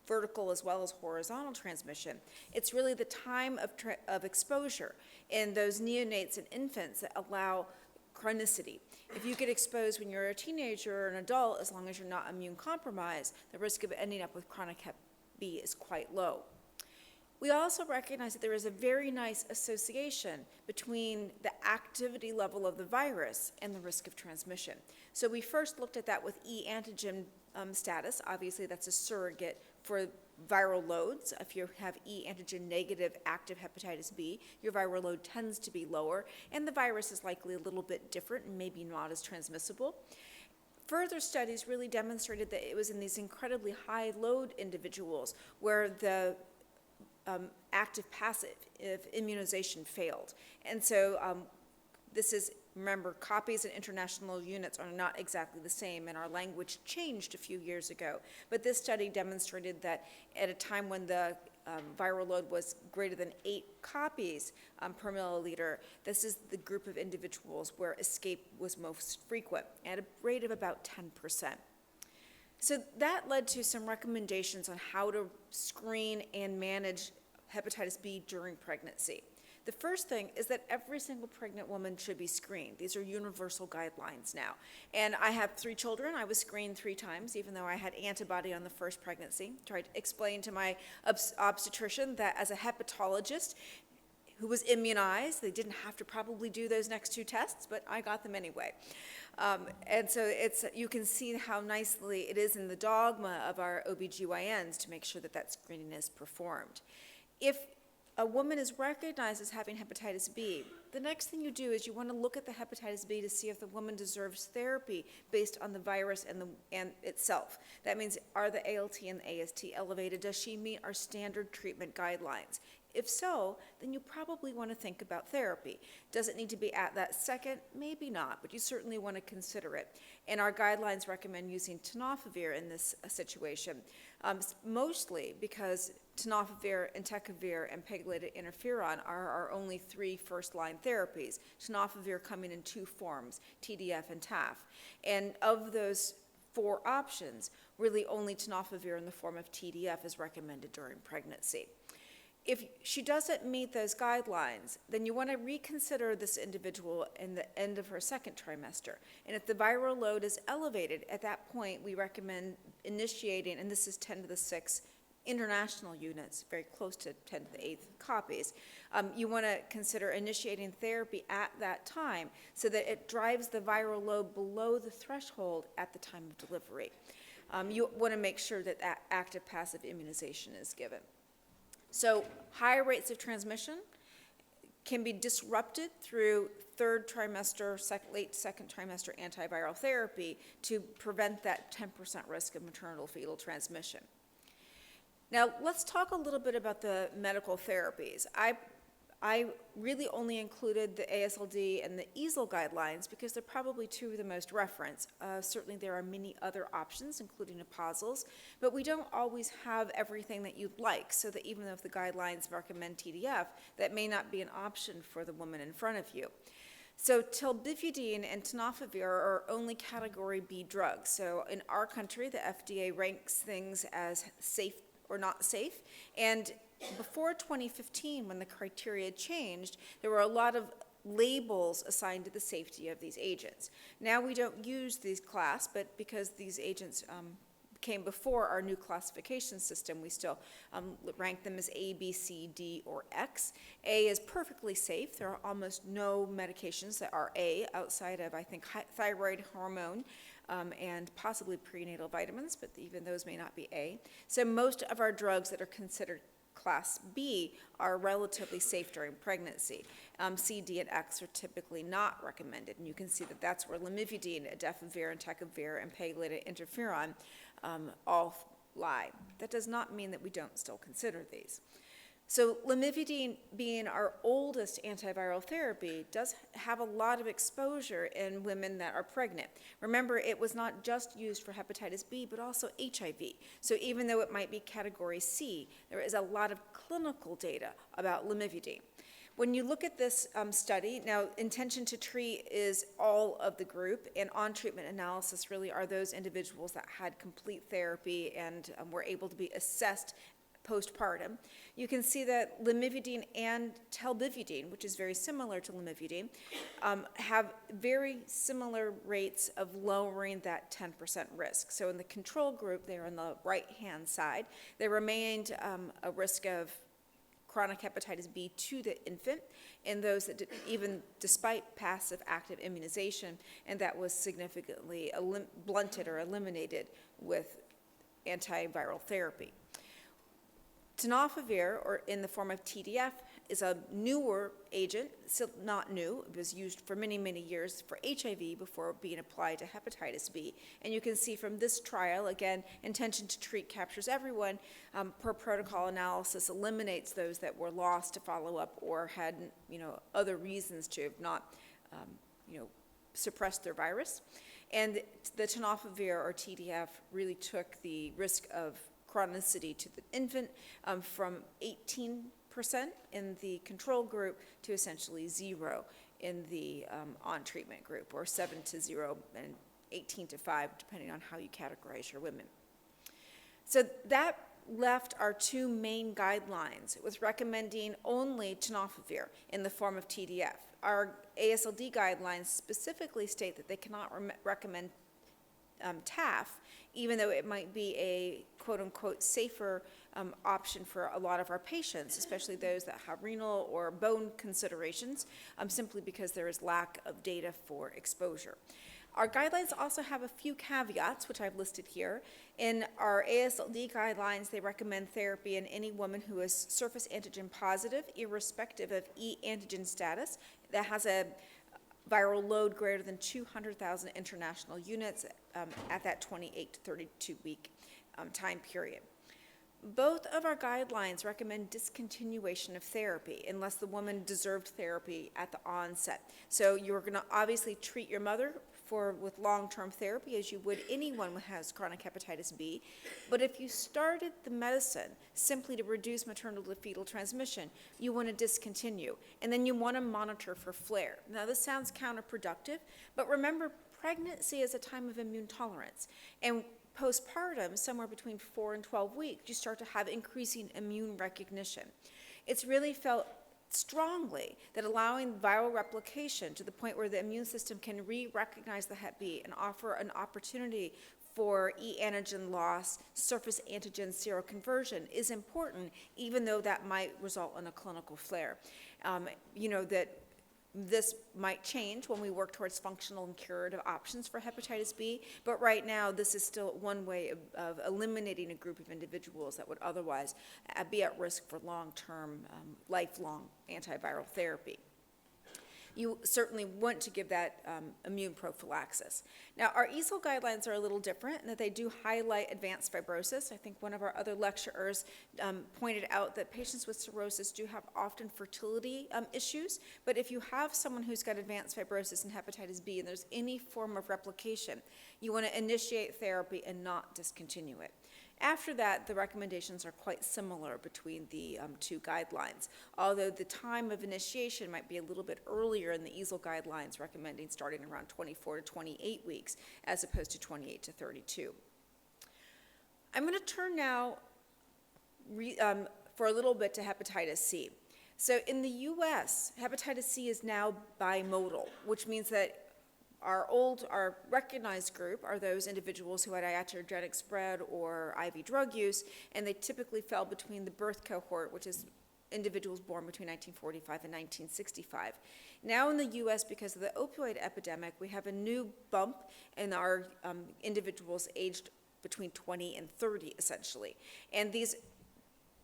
vertical as well as horizontal transmission, it's really the time of exposure in those neonates and infants that allow chronicity. If you get exposed when you're a teenager or an adult, as long as you're not immune compromised, the risk of ending up with chronic Hep B is quite low. We also recognize that there is a very nice association between the activity level of the virus and the risk of transmission. So we first looked at that with E antigen status. Obviously, that's a surrogate for viral loads. If you have E antigen negative active hepatitis B, your viral load tends to be lower, and the virus is likely a little bit different and maybe not as transmissible. Further studies really demonstrated that it was in these incredibly high load individuals where the active passive if immunization failed. And so this is, remember, copies and international units are not exactly the same, and our language changed a few years ago. But this study demonstrated that at a time when the viral load was greater than 8 copies per milliliter, this is the group of individuals where escape was most frequent, at a rate of about 10%. So that led to some recommendations on how to screen and manage hepatitis B during pregnancy. The first thing is that every single pregnant woman should be screened. These are universal guidelines now. And I have 3 children. I was screened 3 times, even though I had antibody on the first pregnancy. Tried to explain to my obstetrician that as a hepatologist who was immunized, they didn't have to probably do those next 2 tests, but I got them anyway. And so you can see how nicely it is in the dogma of our OBGYNs to make sure that that screening is performed. If a woman is recognized as having hepatitis B, the next thing you do is you want to look at the hepatitis B to see if the woman deserves therapy based on the virus and itself. That means, are the ALT and the AST elevated? Does she meet our standard treatment guidelines? If so, then you probably want to think about therapy. Does it need to be at that second? Maybe not, but you certainly want to consider it. And our guidelines recommend using tenofovir in this situation, mostly because tenofovir, entecavir, and pegylated interferon are our only 3 first-line therapies, tenofovir coming in 2 forms, TDF and TAF. And of those 4 options, really only tenofovir in the form of TDF is recommended during pregnancy. If she doesn't meet those guidelines, then you want to reconsider this individual in the end of her 2nd trimester. And if the viral load is elevated, at that point we recommend initiating, and this is 10 to the 6 international units, very close to 10 to the 8th copies. You want to consider initiating therapy at that time so that it drives the viral load below the threshold at the time of delivery. You want to make sure that that active-passive immunization is given. So high rates of transmission can be disrupted through 3rd trimester, late 2nd trimester antiviral therapy to prevent that 10% risk of maternal fetal transmission. Now, let's talk a little bit about the medical therapies. I really only included the AASLD and the EASL guidelines because they're probably 2 of the most referenced. Certainly there are many other options, including apazels, but we don't always have everything that you'd like, so that even if the guidelines recommend TDF, that may not be an option for the woman in front of you. So tilbifidine and tenofovir are only category B drugs. So in our country, the FDA ranks things as safe or not safe, and before 2015, when the criteria changed, there were a lot of labels assigned to the safety of these agents. Now we don't use these class, but because these agents came before our new classification system, we still rank them as A, B, C, D, or X. A is perfectly safe. There are almost no medications that are A outside of, I think, thyroid hormone and possibly prenatal vitamins, but even those may not be A. So most of our drugs that are considered Class B are relatively safe during pregnancy. C, D, and X are typically not recommended, and you can see that that's where lamivudine, adefovir, entecavir, and pegylated interferon all lie. That does not mean that we don't still consider these. So lamivudine, being our oldest antiviral therapy, does have a lot of exposure in women that are pregnant. Remember, it was not just used for hepatitis B, but also HIV. So even though it might be category C, there is a lot of clinical data about lamivudine. When you look at this study, now intention to treat is all of the group, and on-treatment analysis really are those individuals that had complete therapy and were able to be assessed postpartum. You can see that lamivudine and telbifidine, which is very similar to lamivudine, have very similar rates of lowering that 10% risk. So in the control group, they're on the right-hand side. There remained a risk of chronic hepatitis B to the infant in those that did, even despite passive active immunization, and that was significantly blunted or eliminated with antiviral therapy. Tenofovir, or in the form of TDF, is a newer agent, still not new. It was used for many, many years for HIV before being applied to hepatitis B. And you can see from this trial, again, intention to treat captures everyone. Per protocol analysis eliminates those that were lost to follow-up or had, other reasons to have not, suppressed their virus. And the tenofovir, or TDF, really took the risk of chronicity to the infant from 18% in the control group to essentially 0 in the on-treatment group, or 7 to 0 and 18 to 5, depending on how you categorize your women. So that left our 2 main guidelines. It was recommending only tenofovir in the form of TDF. Our AASLD guidelines specifically state that they cannot recommend TAF, even though it might be a quote-unquote safer option for a lot of our patients, especially those that have renal or bone considerations, simply because there is lack of data for exposure. Our guidelines also have a few caveats, which I've listed here. In our AASLD guidelines, they recommend therapy in any woman who is surface antigen positive, irrespective of E antigen status, that has a viral load greater than 200,000 international units at that 28 to 32 week time period. Both of our guidelines recommend discontinuation of therapy unless the woman deserved therapy at the onset. So you're going to obviously treat your mother with long-term therapy as you would anyone who has chronic hepatitis B. But if you started the medicine simply to reduce maternal to fetal transmission, you want to discontinue. And then you want to monitor for flare. Now, this sounds counterproductive, but remember, pregnancy is a time of immune tolerance. And postpartum, somewhere between 4 and 12 weeks, you start to have increasing immune recognition. It's really felt strongly that allowing viral replication to the point where the immune system can re-recognize the Hep B and offer an opportunity for e-antigen loss, surface antigen seroconversion is important, even though that might result in a clinical flare. You know that this might change when we work towards functional and curative options for hepatitis B, but right now this is still one way of eliminating a group of individuals that would otherwise be at risk for long-term, lifelong antiviral therapy. You certainly want to give that immune prophylaxis. Now, our EASL guidelines are a little different in that they do highlight advanced fibrosis. I think one of our other lecturers pointed out that patients with cirrhosis do have often fertility issues, but if you have someone who's got advanced fibrosis and hepatitis B and there's any form of replication, you want to initiate therapy and not discontinue it. After that, the recommendations are quite similar between the two guidelines, although the time of initiation might be a little bit earlier in the EASL guidelines, recommending starting around 24 to 28 weeks as opposed to 28 to 32. I'm going to turn now for a little bit to hepatitis C. So in the US, hepatitis C is now bimodal, which means that our recognized group are those individuals who had iatrogenic spread or IV drug use, and they typically fell between the birth cohort, which is individuals born between 1945 and 1965. Now in the US, because of the opioid epidemic, we have a new bump in our individuals aged between 20 and 30, essentially. And these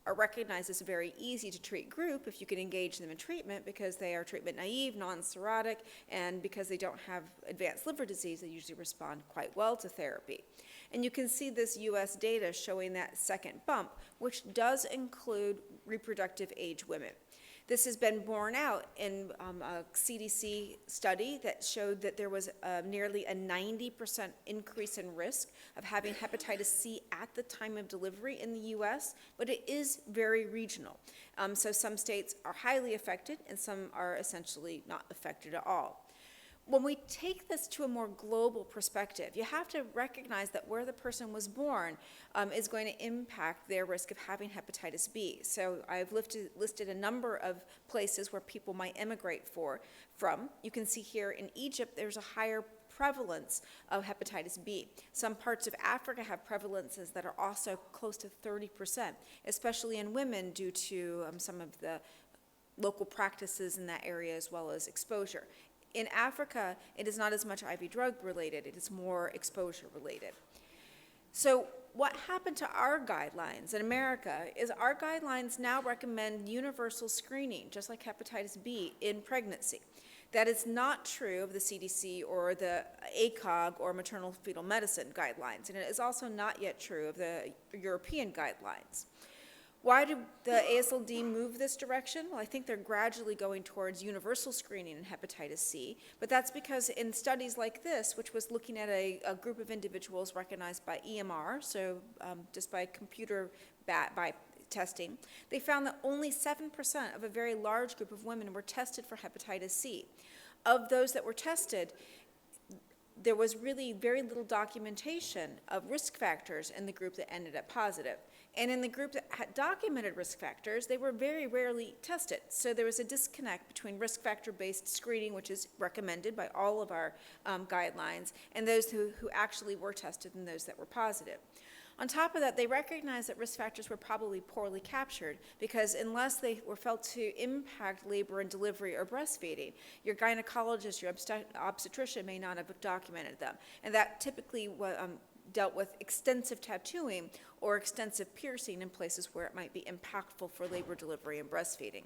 are recognized as a very easy to treat group if you can engage them in treatment because they are treatment naive, non-cirrhotic, and because they don't have advanced liver disease, they usually respond quite well to therapy. And you can see this US data showing that second bump, which does include reproductive age women. This has been borne out in a CDC study that showed that there was nearly a 90% increase in risk of having hepatitis C at the time of delivery in the US, but it is very regional. So some states are highly affected and some are essentially not affected at all. When we take this to a more global perspective, you have to recognize that where the person was born is going to impact their risk of having hepatitis B. So I've listed a number of places where people might immigrate from. You can see here in Egypt, there's a higher prevalence of hepatitis B. Some parts of Africa have prevalences that are also close to 30%, especially in women due to some of the local practices in that area as well as exposure. In Africa, it is not as much IV drug related, it is more exposure related. So what happened to our guidelines in America is our guidelines now recommend universal screening, just like hepatitis B, in pregnancy. That is not true of the CDC or the ACOG or maternal fetal medicine guidelines, and it is also not yet true of the European guidelines. Why did the AASLD move this direction? Well, I think they're gradually going towards universal screening in hepatitis C, but that's because in studies like this, which was looking at a group of individuals recognized by EMR, so just by computer by testing, they found that only 7% of a very large group of women were tested for hepatitis C. Of those that were tested, there was really very little documentation of risk factors in the group that ended up positive. And in the group that had documented risk factors, they were very rarely tested. So there was a disconnect between risk factor-based screening, which is recommended by all of our guidelines, and those who actually were tested and those that were positive. On top of that, they recognized that risk factors were probably poorly captured because unless they were felt to impact labor and delivery or breastfeeding, your gynecologist, your obstetrician may not have documented them. And that typically dealt with extensive tattooing or extensive piercing in places where it might be impactful for labor, delivery, and breastfeeding.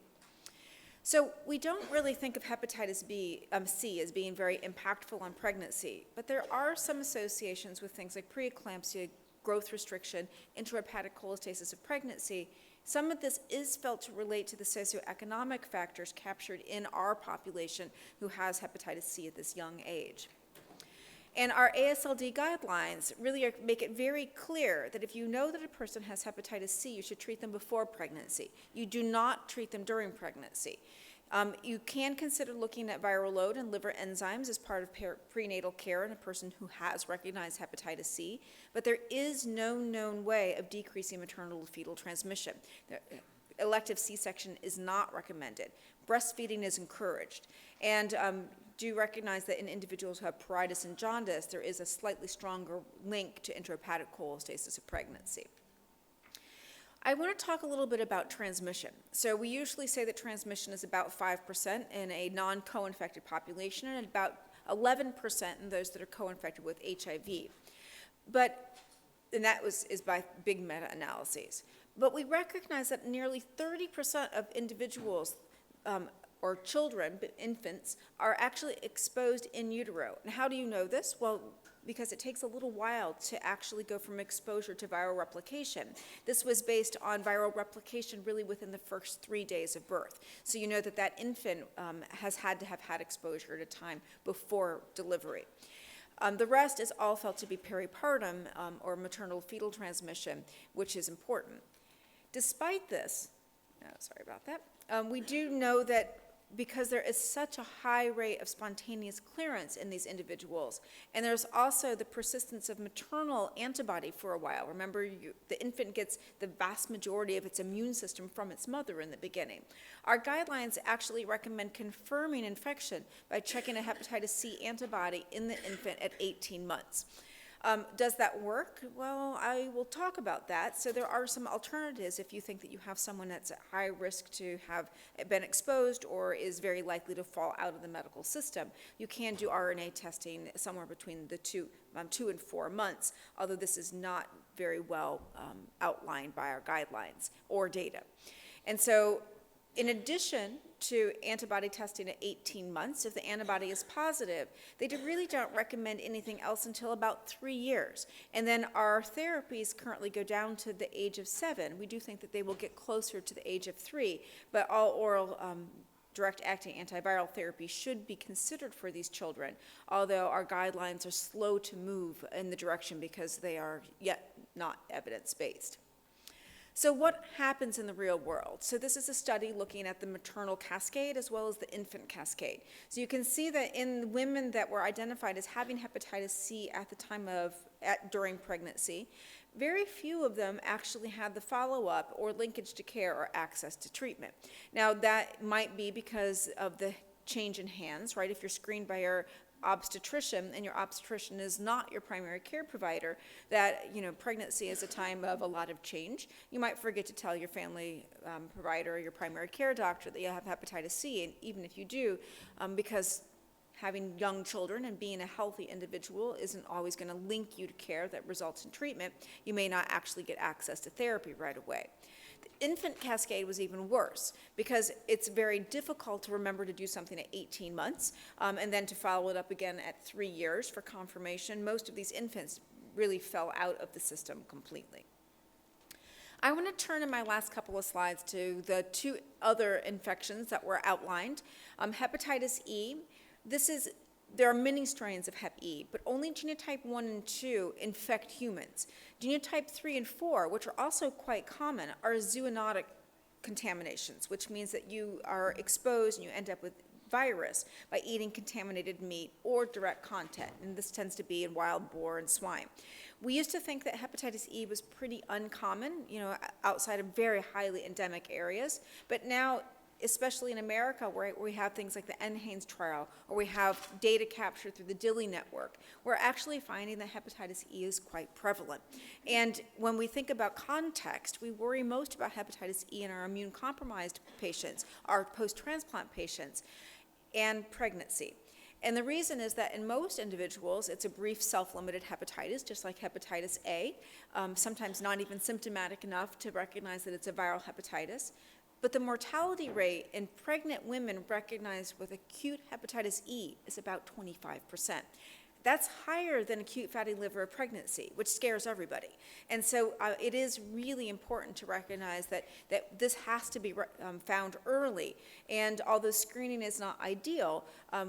So we don't really think of hepatitis C as being very impactful on pregnancy, but there are some associations with things like preeclampsia, growth restriction, intrahepatic cholestasis of pregnancy, some of this is felt to relate to the socioeconomic factors captured in our population who has hepatitis C at this young age. And our ASLD guidelines really make it very clear that if you know that a person has hepatitis C, you should treat them before pregnancy. You do not treat them during pregnancy. You can consider looking at viral load and liver enzymes as part of prenatal care in a person who has recognized hepatitis C, but there is no known way of decreasing maternal to fetal transmission. Elective C-section is not recommended. Breastfeeding is encouraged. And do recognize that in individuals who have pruritus and jaundice, there is a slightly stronger link to intrahepatic cholestasis of pregnancy. I want to talk a little bit about transmission. So we usually say that transmission is about 5% in a non-co-infected population and about 11% in those that are co-infected with HIV. And that is by big meta-analyses. But we recognize that nearly 30% of individuals or children, but infants, are actually exposed in utero. And how do you know this? Well, because it takes a little while to actually go from exposure to viral replication. This was based on viral replication really within the first 3 days of birth. So you know that that infant has had to have had exposure at a time before delivery. The rest is all felt to be peripartum or maternal fetal transmission, which is important. Despite this, sorry about that, we do know that because there is such a high rate of spontaneous clearance in these individuals, and there's also the persistence of maternal antibody for a while. Remember, the infant gets the vast majority of its immune system from its mother in the beginning. Our guidelines actually recommend confirming infection by checking a hepatitis C antibody in the infant at 18 months. Does that work? Well, I will talk about that. So there are some alternatives if you think that you have someone that's at high risk to have been exposed or is very likely to fall out of the medical system. You can do RNA testing somewhere between the 2 and 4 months, although this is not very well outlined by our guidelines or data. And so in addition to antibody testing at 18 months, if the antibody is positive, they really don't recommend anything else until about 3 years. And then our therapies currently go down to the age of 7. We do think that they will get closer to the age of 3, but all oral direct-acting antiviral therapy should be considered for these children, although our guidelines are slow to move in the direction because they are yet not evidence-based. So what happens in the real world? So this is a study looking at the maternal cascade as well as the infant cascade. So you can see that in women that were identified as having hepatitis C at the time during pregnancy, very few of them actually had the follow-up or linkage to care or access to treatment. Now that might be because of the change in hands, right? If you're screened by your obstetrician and your obstetrician is not your primary care provider, that pregnancy is a time of a lot of change. You might forget to tell your family provider or your primary care doctor that you have hepatitis C, and even if you do, because having young children and being a healthy individual isn't always going to link you to care that results in treatment, you may not actually get access to therapy right away. The infant cascade was even worse because it's very difficult to remember to do something at 18 months and then to follow it up again at 3 years for confirmation. Most of these infants really fell out of the system completely. I want to turn in my last couple of slides to the 2 other infections that were outlined. Hepatitis E. There are many strains of Hep E, but only genotype 1 and 2 infect humans. Genotype 3 and 4, which are also quite common, are zoonotic contaminations, which means that you are exposed and you end up with virus by eating contaminated meat or direct contact, and this tends to be in wild boar and swine. We used to think that hepatitis E was pretty uncommon, outside of very highly endemic areas, but now, especially in America, where we have things like the NHANES trial, or we have data captured through the DILI network, we're actually finding that hepatitis E is quite prevalent. And when we think about context, we worry most about hepatitis E in our immune-compromised patients, our post-transplant patients, and pregnancy. And the reason is that in most individuals, it's a brief self-limited hepatitis, just like hepatitis A, sometimes not even symptomatic enough to recognize that it's a viral hepatitis. But the mortality rate in pregnant women recognized with acute hepatitis E is about 25%. that's higher than acute fatty liver pregnancy, which scares everybody. And so it is really important to recognize that this has to be found early. And although screening is not ideal,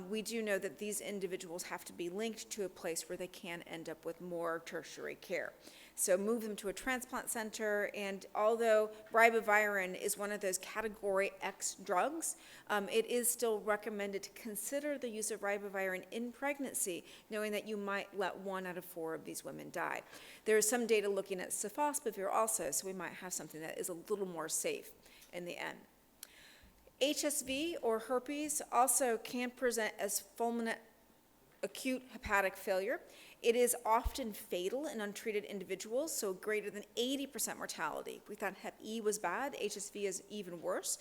we do know that these individuals have to be linked to a place where they can end up with more tertiary care. So move them to a transplant center, and although ribavirin is one of those category X drugs, it is still recommended to consider the use of ribavirin in pregnancy, knowing that you might let 1 out of 4 of these women die. There is some data looking at sofosbuvir also, so we might have something that is a little more safe in the end. HSV or herpes also can present as fulminant acute hepatic failure. It is often fatal in untreated individuals, so greater than 80% mortality. We thought Hep E was bad. HSV is even worse.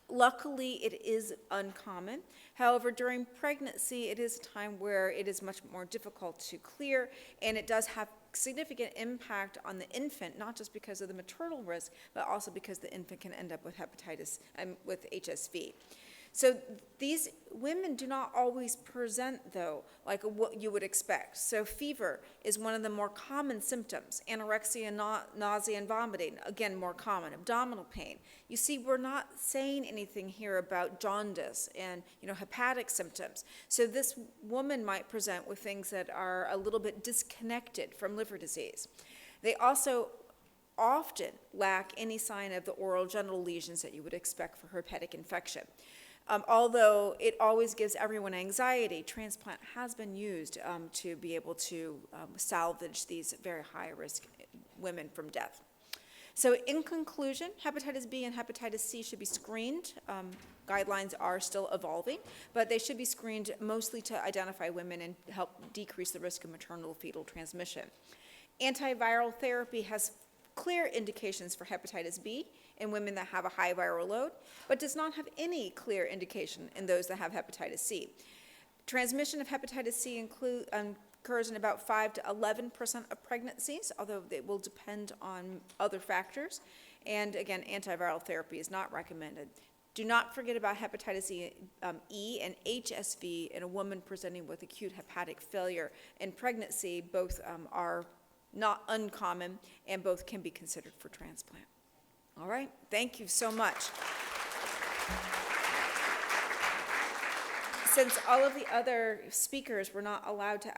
Luckily, it is uncommon. However, during pregnancy, it is a time where it is much more difficult to clear, and it does have significant impact on the infant, not just because of the maternal risk, but also because the infant can end up with hepatitis, with HSV. So these women do not always present, though, like what you would expect. So fever is one of the more common symptoms. Anorexia, nausea, and vomiting, again, more common. Abdominal pain. You see, we're not saying anything here about jaundice and hepatic symptoms. So this woman might present with things that are a little bit disconnected from liver disease. They also often lack any sign of the oral genital lesions that you would expect for herpetic infection. Although it always gives everyone anxiety, transplant has been used to be able to salvage these very high-risk women from death. So in conclusion, hepatitis B and hepatitis C should be screened. Guidelines are still evolving, but they should be screened mostly to identify women and help decrease the risk of maternal fetal transmission. Antiviral therapy has clear indications for hepatitis B in women that have a high viral load, but does not have any clear indication in those that have hepatitis C. Transmission of hepatitis C occurs in about 5 to 11% of pregnancies, although it will depend on other factors. And again, antiviral therapy is not recommended. Do not forget about hepatitis E and HSV in a woman presenting with acute hepatic failure in pregnancy. Both are not uncommon, and both can be considered for transplant. All right, thank you so much. Since all of the other speakers were not allowed to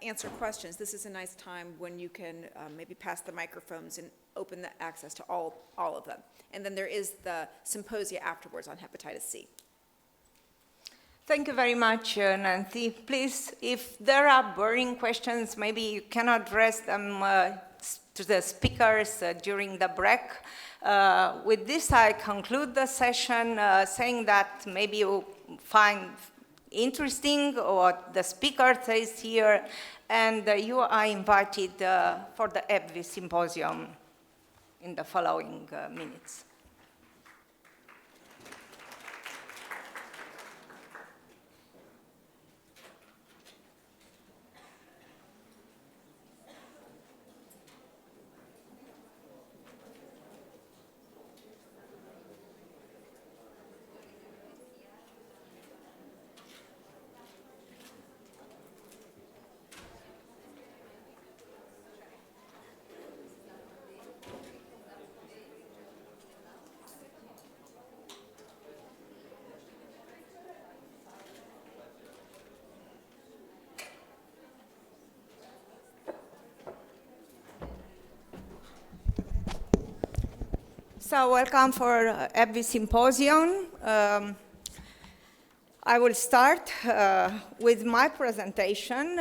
answer questions, this is a nice time when you can maybe pass the microphones and open the access to all of them. And then there is the symposia afterwards on hepatitis C. Thank you very much, Nancy. Please, if there are burning questions, maybe you can address them to the speakers during the break. With this, I conclude the session saying that maybe you find interesting what the speaker says here, and you are invited for the EBVI symposium in the following minutes. So welcome for EBVI Symposium. I will start with my presentation.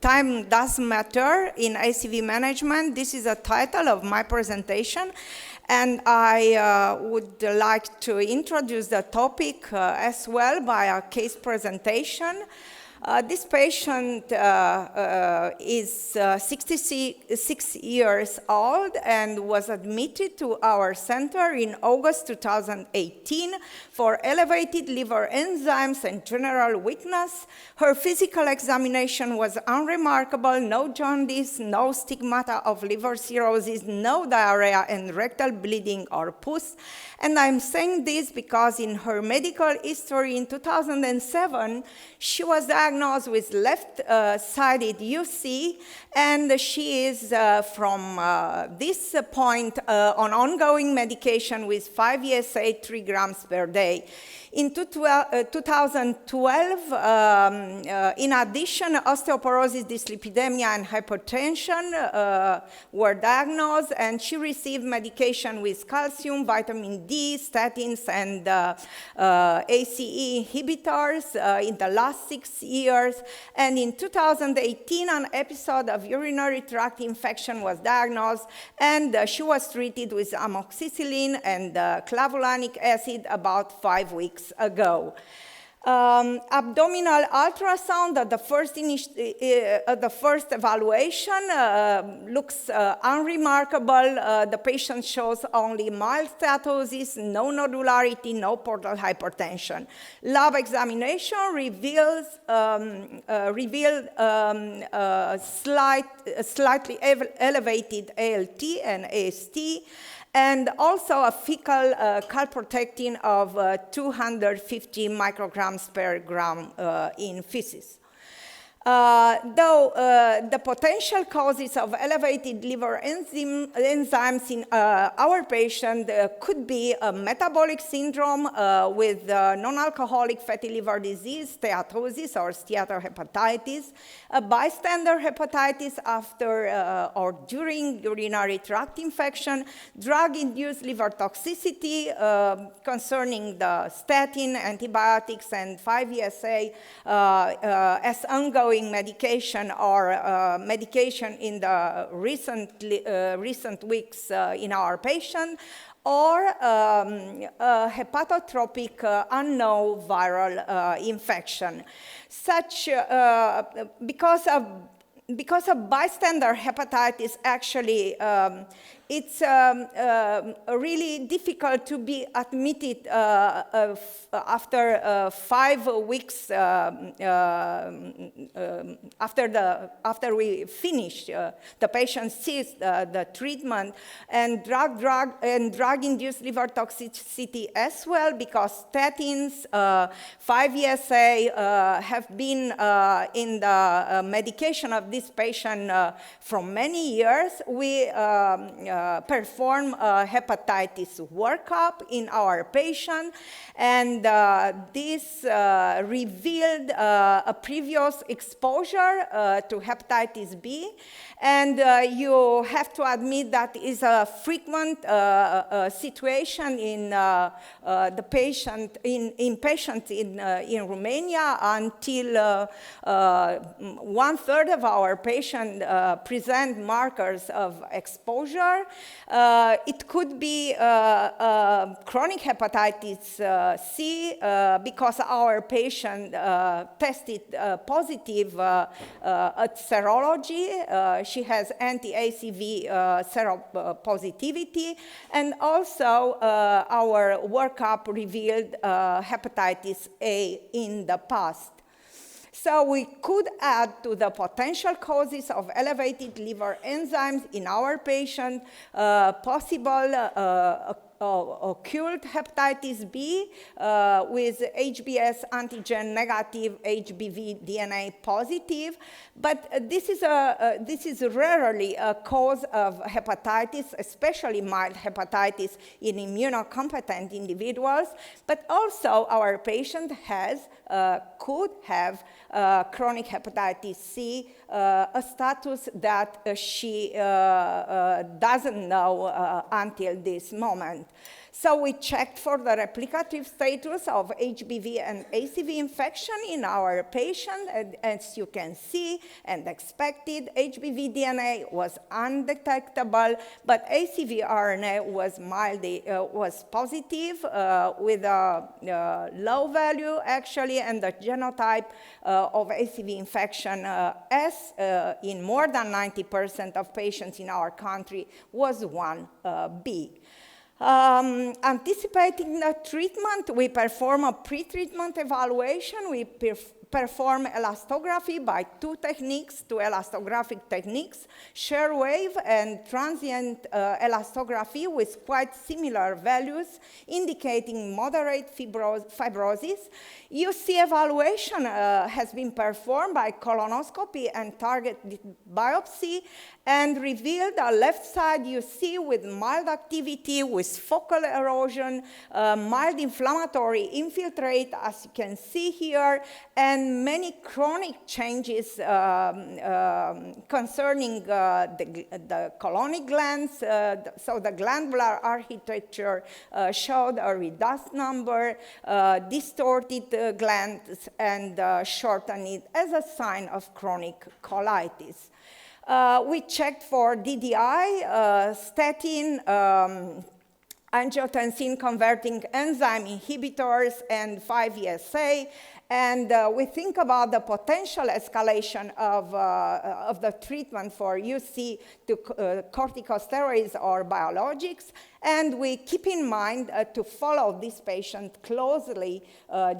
Time does matter in ACV management. This is the title of my presentation. And I would like to introduce the topic as well by a case presentation. This patient is 66 years old and was admitted to our center in August 2018 for elevated liver enzymes and general weakness. Her physical examination was unremarkable: no jaundice, no stigmata of liver cirrhosis, no diarrhea and rectal bleeding or pus. And I'm saying this because in her medical history in 2007, she was diagnosed diagnosed with left-sided UC, and she is from this point on ongoing medication with 5 ESA, 3 grams per day. In 2012, in addition, osteoporosis, dyslipidemia, and hypertension were diagnosed, and she received medication with calcium, vitamin D, statins, and ACE inhibitors in the last 6 years. And in 2018, an episode of urinary tract infection was diagnosed, and she was treated with amoxicillin and clavulanic acid about 5 weeks ago. Abdominal ultrasound at the first evaluation looks unremarkable. The patient shows only mild steatosis, no nodularity, no portal hypertension. Lab examination revealed slightly elevated ALT and AST, and also a fecal calprotectin of 250 micrograms per gram in feces. Though the potential causes of elevated liver enzymes in our patient could be a metabolic syndrome with non-alcoholic fatty liver disease, steatosis, or steatohepatitis, a bystander hepatitis after or during urinary tract infection, drug-induced liver toxicity concerning the statin, antibiotics, and 5-ESA as ongoing medication or medication in the recent weeks in our patient, or hepatotropic unknown viral infection. Such, because of bystander hepatitis, actually, it's really difficult to be admitted after 5 weeks after we finish the patient ceased the treatment, and drug-induced liver toxicity as well, because statins, 5-ESA have been in the medication of this patient for many years. We perform hepatitis workup in our patient, and this revealed a previous exposure to hepatitis B, and you have to admit that is a frequent situation in the patient in patients in Romania, until 1/3 of our patients present markers of exposure. It could be chronic hepatitis C because our patient tested positive at serology. She has anti-ACV seropositivity, and also our workup revealed hepatitis A in the past. So we could add to the potential causes of elevated liver enzymes in our patient possible occult hepatitis B with HBs antigen negative, HBV DNA positive, but this is rarely a cause of hepatitis, especially mild hepatitis in immunocompetent individuals. But also our patient could have chronic hepatitis C, a status that she doesn't know until this moment. So we checked for the replicative status of HBV and ACV infection in our patient, and as you can see and expected, HBV DNA was undetectable, but ACV RNA was positive with a low value actually, and the genotype of ACV infection, as in more than 90% of patients in our country, was 1B. Anticipating the treatment, we perform a pre-treatment evaluation. We perform elastography by two elastographic techniques, shear wave and transient elastography with quite similar values, indicating moderate fibrosis. UC evaluation has been performed by colonoscopy and targeted biopsy and revealed a left side UC with mild activity, with focal erosion, mild inflammatory infiltrate, as you can see here, and many chronic changes concerning the colonic glands. So the glandular architecture showed a reduced number, distorted glands, and shortened it as a sign of chronic colitis. We checked for DDI, statin, angiotensin-converting enzyme inhibitors, and 5-ESA, and we think about the potential escalation of the treatment for UC to corticosteroids or biologics, and we keep in mind to follow this patient closely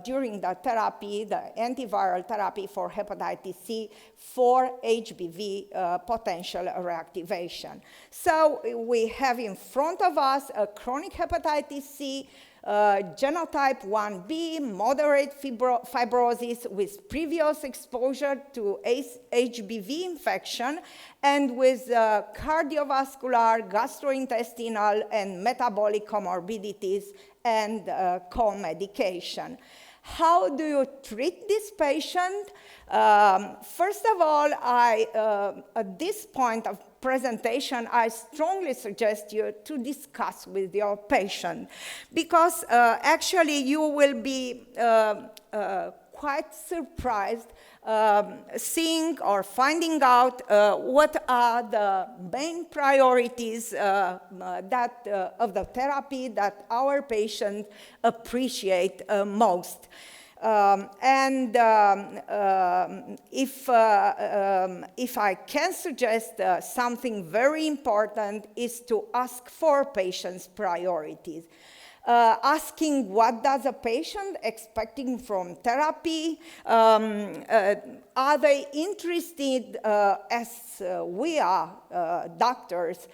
during the therapy, the antiviral therapy for hepatitis C for HBV potential reactivation. So we have in front of us a chronic hepatitis C, genotype 1b, moderate fibrosis with previous exposure to HBV infection and with cardiovascular, gastrointestinal, and metabolic comorbidities and co-medication. How do you treat this patient? First of all, at this point of presentation, I strongly suggest you to discuss with your patient, because actually you will be quite surprised seeing or finding out what are the main priorities of the therapy that our patients appreciate most. If I can suggest something very important is to ask for patients' priorities. Asking what does a patient expecting from therapy? Are they interested, as we are doctors,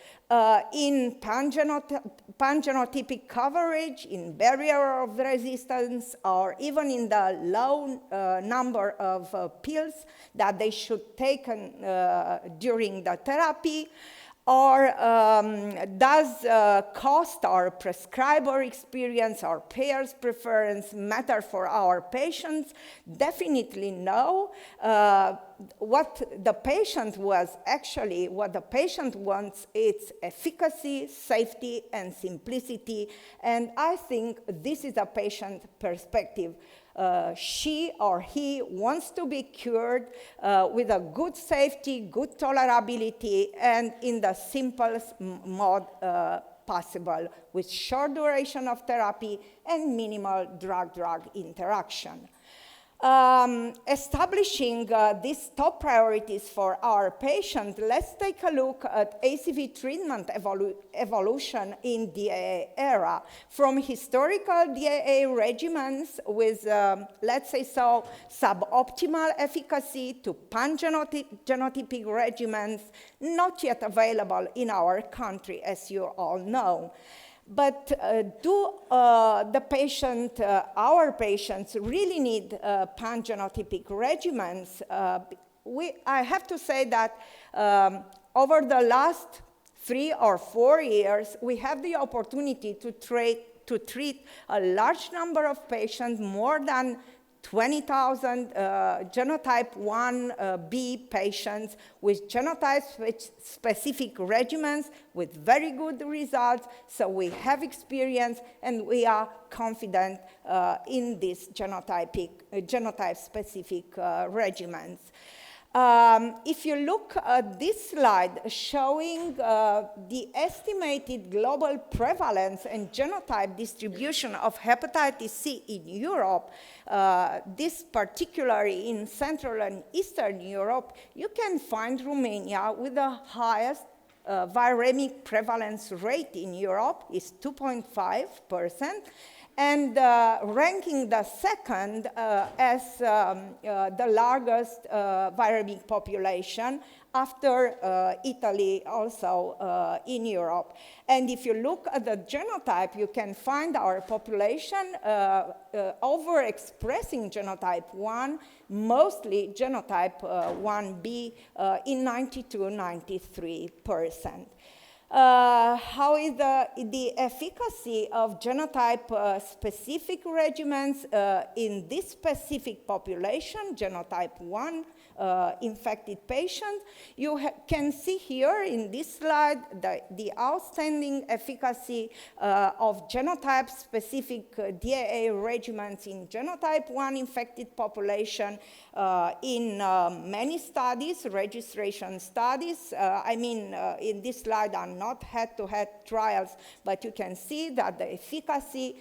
in pangenotypic coverage, in barrier of resistance, or even in the low number of pills that they should take during the therapy? Or does cost or prescriber experience or payer's preference matter for our patients? Definitely no. What the patient wants, it's efficacy, safety, and simplicity. And I think this is a patient perspective. She or he wants to be cured with a good safety, good tolerability, and in the simplest mode possible, with short duration of therapy and minimal drug-drug interaction. Establishing these top priorities for our patient, let's take a look at ACV treatment evolution in DAA era. From historical DAA regimens with, let's say so, suboptimal efficacy to pangenotypic regimens, not yet available in our country, as you all know. But do the patient, our patients, really need pangenotypic regimens? I have to say that over the last 3 or 4 years, we have the opportunity to treat a large number of patients, more than 20,000 genotype 1b patients with genotype-specific regimens with very good results. So we have experience and we are confident in these genotype-specific regimens. If you look at this slide showing the estimated global prevalence and genotype distribution of hepatitis C in Europe, this particularly in Central and Eastern Europe, you can find Romania with the highest viremic prevalence rate in Europe is 2.5%, and ranking the second as the largest viremic population after Italy, also in Europe. And if you look at the genotype, you can find our population overexpressing genotype 1, mostly genotype 1b in 92-93%. How is the efficacy of genotype-specific regimens in this specific population, genotype 1 infected patients? You can see here in this slide the outstanding efficacy of genotype-specific DAA regimens in genotype 1 infected population in many studies, registration studies. In this slide are not head-to-head trials, but you can see that the efficacy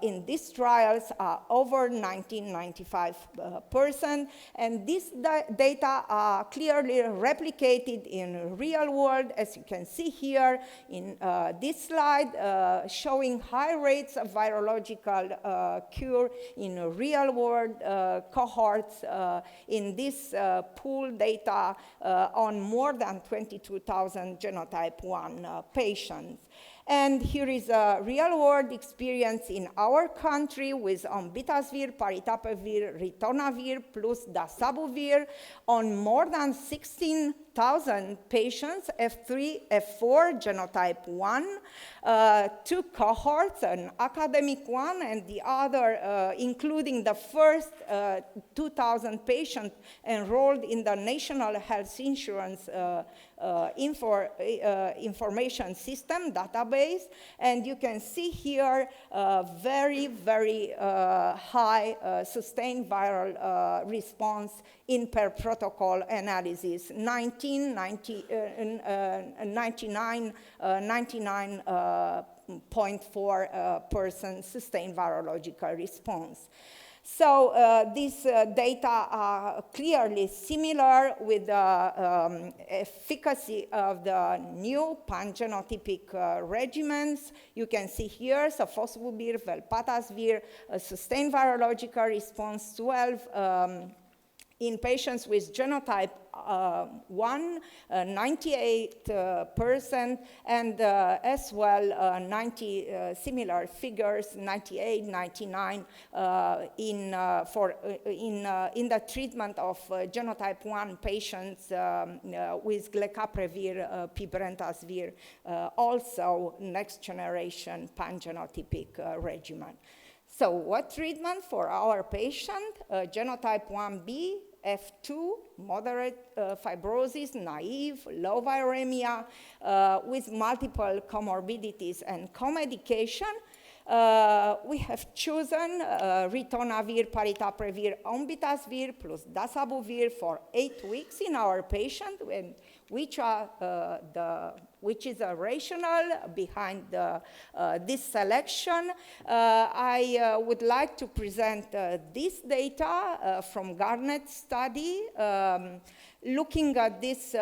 in these trials are over 95%, and these data are clearly replicated in real world, as you can see here in this slide, showing high rates of virological cure in real world cohorts in this pool data on more than 22,000 genotype 1 patients. And here is a real-world experience in our country with ombitazvir, paritapavir, ritonavir, plus dasabuvir on more than 16,000 patients, F3, F4, genotype 1, 2 cohorts, an academic one and the other, including the first 2,000 patients enrolled in the National Health Insurance information system database. And you can see here very, very high sustained viral response in per protocol analysis, 99.4% sustained virological response. So these data are clearly similar with the efficacy of the new pangenotypic regimens. You can see here sofosbuvir, velpatasvir, sustained virological response 12 in patients with genotype 1, 98%, and as well similar figures, 98, 99 in the treatment of genotype 1 patients with glecaprevir, pibrentasvir, also next generation pangenotypic regimen. So what treatment for our patient? Genotype 1b, F2, moderate fibrosis, naive, low viremia, with multiple comorbidities and co-medication. We have chosen ritonavir, paritapavir, ombitazvir plus dasabuvir for 8 weeks in our patient, which is a rationale behind this selection. I would like to present this data from Garnet study, looking at this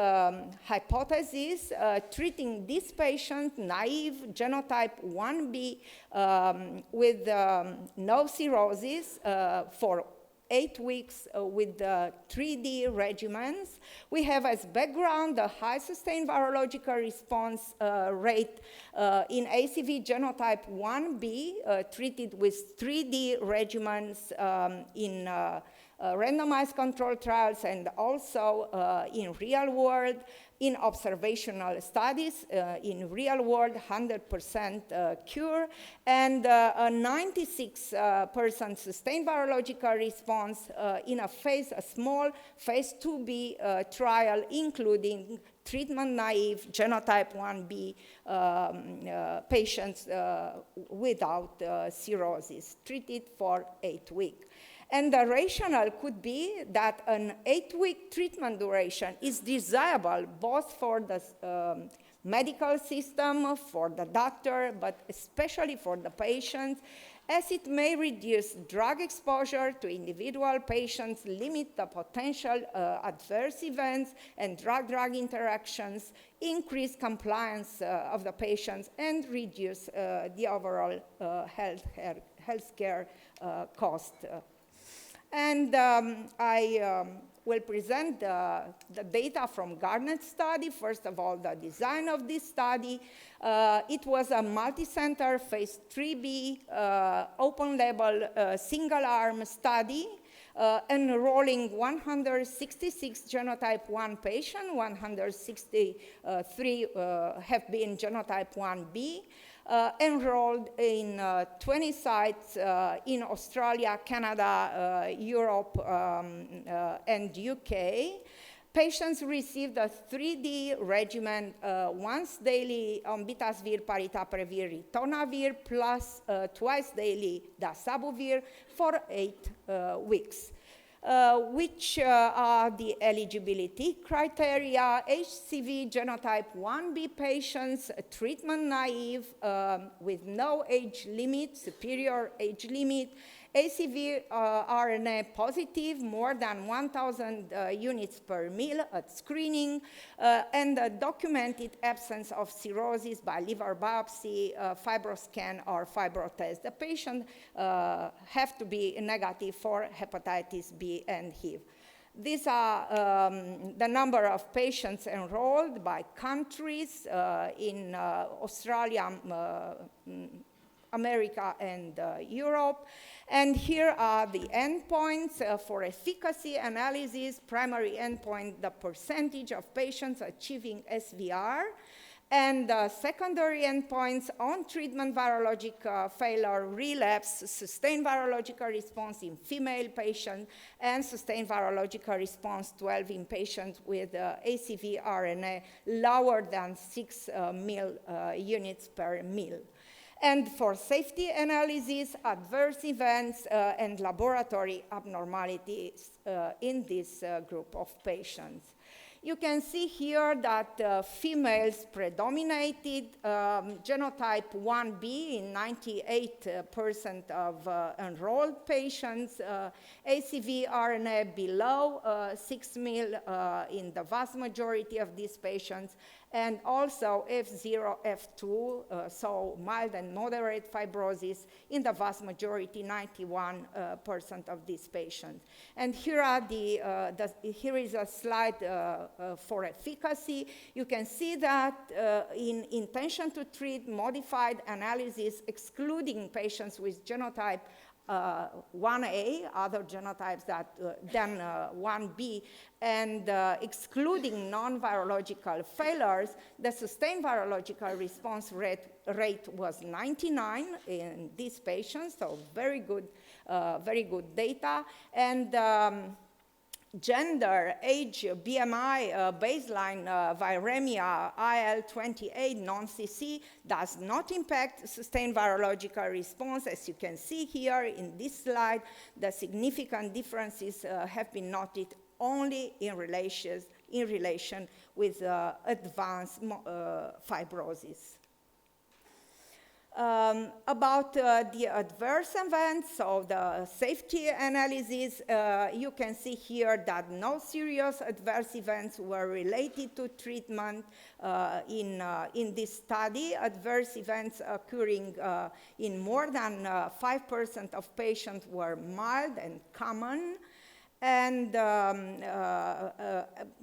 hypothesis, treating this patient, naive genotype 1b, with no cirrhosis for 8 weeks with the 3D regimens. We have as background a high sustained virological response rate in ACV genotype 1b, treated with 3D regimens in randomized control trials and also in real world, in observational studies, in real world 100% cure, and a 96% sustained virological response in a small phase 2b trial, including treatment-naive genotype 1b patients without cirrhosis, treated for 8 weeks. And the rationale could be that an 8-week treatment duration is desirable both for the medical system, for the doctor, but especially for the patients, as it may reduce drug exposure to individual patients, limit the potential adverse events and drug-drug interactions, increase compliance of the patients, and reduce the overall healthcare cost. And I will present the data from Garnet study. First of all, the design of this study. It was a multi-center phase 3B open-label single-arm study enrolling 166 genotype 1 patients, 163 have been genotype 1B, enrolled in 20 sites in Australia, Canada, Europe, and UK. Patients received a 3D regimen once daily onbitazvir, paritaprevir, ritonavir, plus twice daily dasabuvir for 8 weeks. Which are the eligibility criteria? HCV genotype 1B patients, treatment naive, with no age limit, superior age limit, ACV RNA positive, more than 1,000 units per mil at screening, and a documented absence of cirrhosis by liver biopsy, fibroscan, or fibrotest. The patient have to be negative for hepatitis B and HIV. These are the number of patients enrolled by countries in Australia, America, and Europe. And here are the endpoints for efficacy analysis. Primary endpoint, the percentage of patients achieving SVR. And secondary endpoints on treatment virologic failure, relapse, sustained virological response in female patients, and sustained virological response 12 in patients with ACV RNA lower than 6 units per mil. And for safety analysis, adverse events, and laboratory abnormalities in this group of patients. You can see here that females predominated, genotype 1B in 98% of enrolled patients, ACV RNA below 6 mil in the vast majority of these patients, and also F0, F2, so mild and moderate fibrosis in the vast majority, 91% of these patients. And here are here is a slide for efficacy. You can see that in intention to treat modified analysis, excluding patients with genotype 1A, other genotypes than 1B, and excluding non-virological failures, the sustained virological response rate was 99 in these patients, so very good data. And gender, age, BMI, baseline viremia, IL-28, non-CC does not impact sustained virological response. As you can see here in this slide, the significant differences have been noted only in relation with advanced fibrosis. About the adverse events, so the safety analysis, you can see here that no serious adverse events were related to treatment in this study. Adverse events occurring in more than 5% of patients were mild and common. And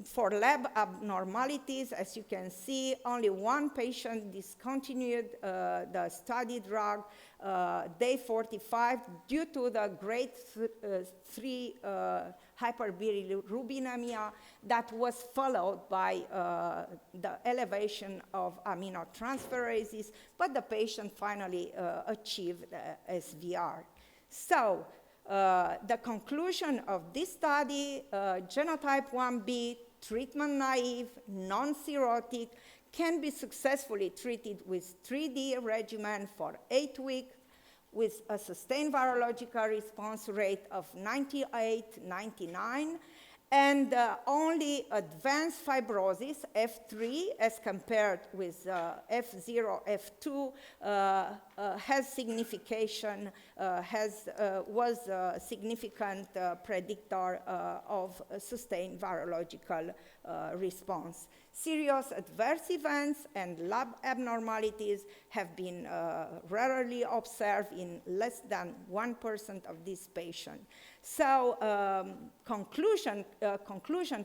for lab abnormalities, as you can see, only one patient discontinued the study drug day 45 due to the grade 3 hyperbilirubinemia that was followed by the elevation of aminotransferases, but the patient finally achieved SVR. So, the conclusion of this study, genotype 1B, treatment naive, non-cirrhotic, can be successfully treated with 3D regimen for 8 weeks with a sustained virological response rate of 98, 99, And only advanced fibrosis, F3, as compared with F0, F2, has signification, was a significant predictor of a sustained virological response. Serious adverse events and lab abnormalities have been rarely observed in less than 1% of these patients. So conclusion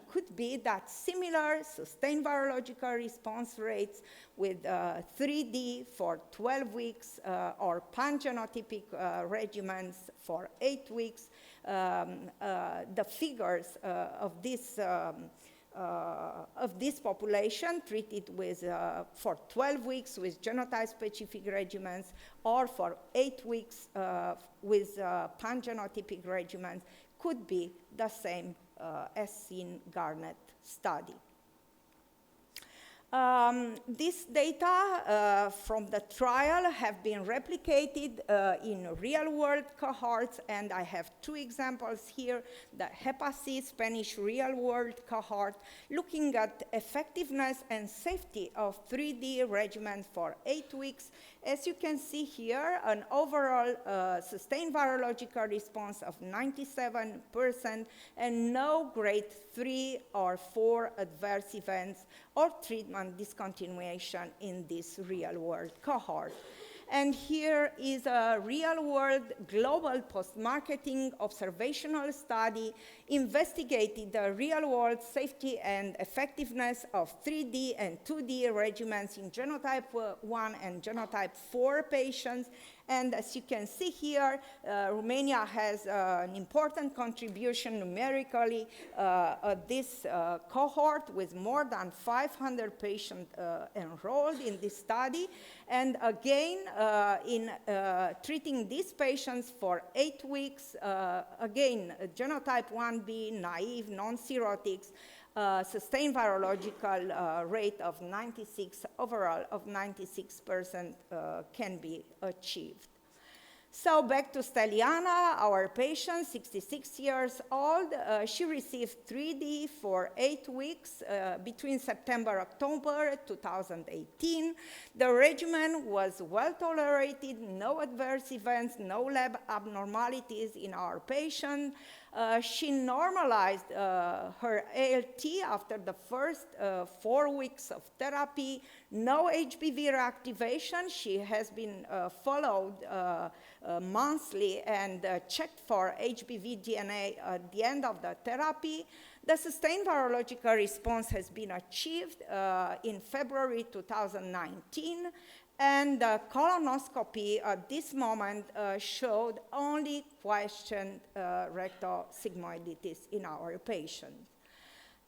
could be that similar sustained virological response rates with 3D for 12 weeks or pangenotypic regimens for 8 weeks. The figures of this population treated with, for 12 weeks with genotype-specific regimens or for 8 weeks with pangenotypic regimens could be the same as seen Garnet study. This data from the trial have been replicated in real-world cohorts, and I have 2 examples here. The HEPA-C Spanish real-world cohort, looking at effectiveness and safety of 3D regimen for 8 weeks. As you can see here, an overall sustained virological response of 97% and no grade 3 or 4 adverse events or treatment discontinuation in this real-world cohort. And here is a real-world global post-marketing observational study investigating the real-world safety and effectiveness of 3D and 2D regimens in genotype 1 and genotype 4 patients. And as you can see here, Romania has an important contribution numerically at this cohort with more than 500 patients enrolled in this study. And again, in treating these patients for 8 weeks, again, genotype 1b, naive, non-cirrhotics, sustained virological rate of 96, overall of 96% can be achieved. So back to Steliana, our patient, 66 years old. She received 3D for 8 weeks between September, October 2018. The regimen was well tolerated, no adverse events, no lab abnormalities in our patient. She normalized her ALT after the first 4 weeks of therapy, no HBV reactivation. She has been followed monthly and checked for HBV DNA at the end of the therapy. The sustained virological response has been achieved in February 2019, and the colonoscopy at this moment showed only questioned rectal sigmoiditis in our patient.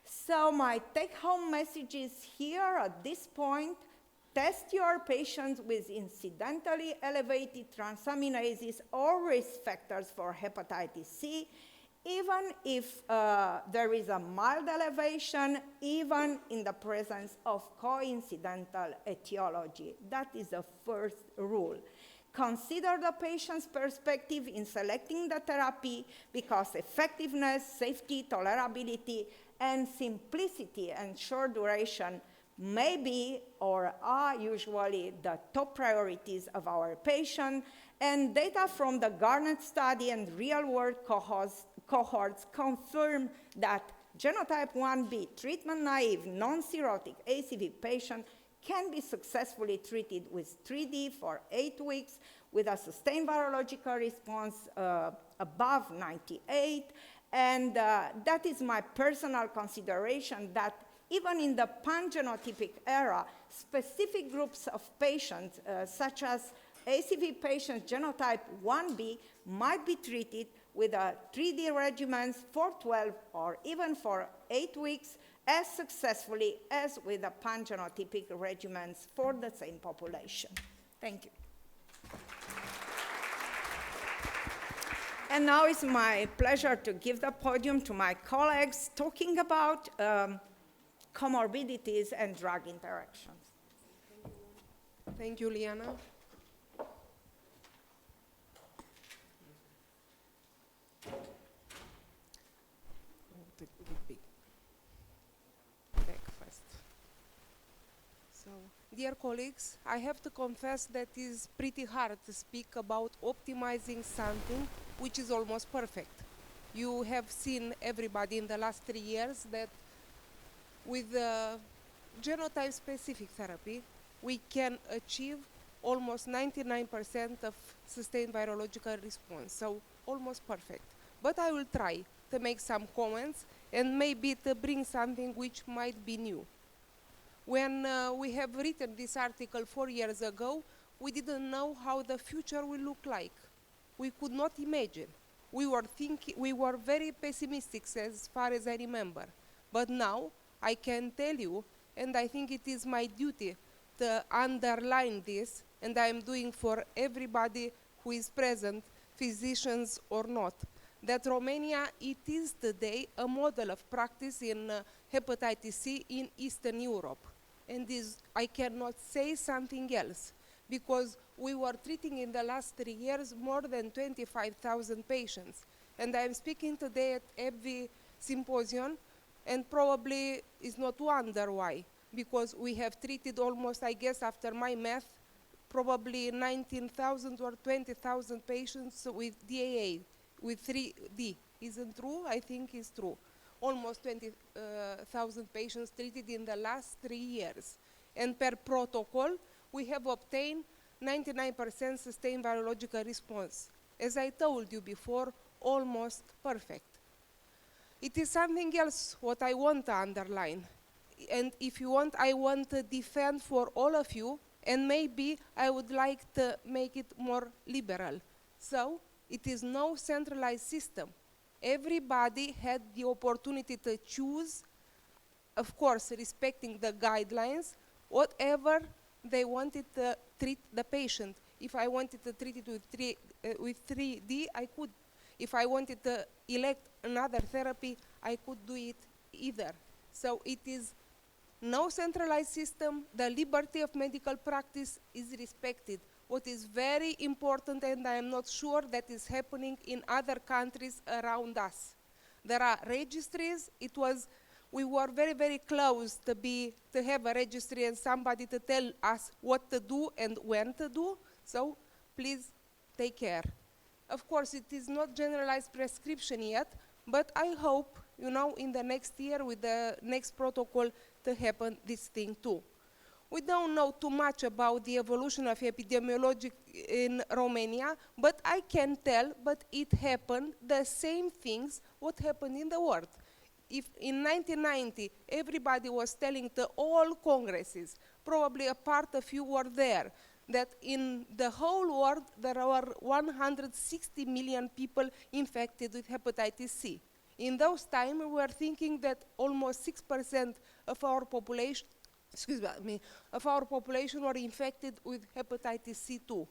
So my take-home message is here at this point: test your patients with incidentally elevated transaminases or risk factors for hepatitis C, even if there is a mild elevation, even in the presence of coincidental etiology. That is the first rule. Consider the patient's perspective in selecting the therapy, because effectiveness, safety, tolerability, and simplicity and short duration may be or are usually the top priorities of our patient, and data from the Garnet study and real-world cohorts confirm that genotype 1b treatment-naive, non-cirrhotic ACV patient can be successfully treated with 3D for 8 weeks with a sustained virological response above 98, and that is my personal consideration, that even in the pangenotypic era, specific groups of patients, such as ACV patients genotype 1b, might be treated with a 3D regimens for 12 or even for 8 weeks as successfully as with the pangenotypic regimens for the same population. Thank you. And now it's my pleasure to give the podium to my colleagues talking about comorbidities and drug interactions. Thank you, Liana. Big Dear colleagues, I have to confess that it is pretty hard to speak about optimizing something which is almost perfect. You have seen, everybody, in the last 3 years that with genotype-specific therapy, we can achieve almost 99% of sustained virological response, so almost perfect. But I will try to make some comments and maybe to bring something which might be new. When we have written this article 4 years ago, we didn't know how the future will look like. We could not imagine. We were very pessimistic as far as I remember. But now I can tell you, and I think it is my duty to underline this, and I am doing for everybody who is present, physicians or not, that Romania, it is today a model of practice in hepatitis C in Eastern Europe. And I cannot say something else, because we were treating in the last 3 years more than 25,000 patients. And I am speaking today at EBVI symposium, and probably is not wonder why, because we have treated almost, I guess, after my math, probably 19,000 or 20,000 patients with DAA, with 3D. Isn't true? I think it's true. Almost 20,000 patients treated in the last 3 years. And per protocol, we have obtained 99% sustained virological response. As I told you before, almost perfect. It is something else what I want to underline. And if you want, I want to defend for all of you, and maybe I would like to make it more liberal. So, it is no centralized system. Everybody had the opportunity to choose, of course, respecting the guidelines, whatever they wanted to treat the patient. If I wanted to treat it with 3D, I could. If I wanted to elect another therapy, I could do it either. So it is no centralized system. The liberty of medical practice is respected. What is very important, and I am not sure that is happening in other countries around us. There are registries. We were very, very close to have a registry and somebody to tell us what to do and when to do. So please take care. Of course, it is not generalized prescription yet, but I hope, in the next year with the next protocol to happen this thing too. We don't know too much about the evolution of epidemiology in Romania, but I can tell, but it happened the same things what happened in the world. If in 1990 everybody was telling to all congresses, probably a part of you were there, that in the whole world there were 160 million people infected with hepatitis C. In those times we were thinking that almost 6% of our population were infected with hepatitis C too.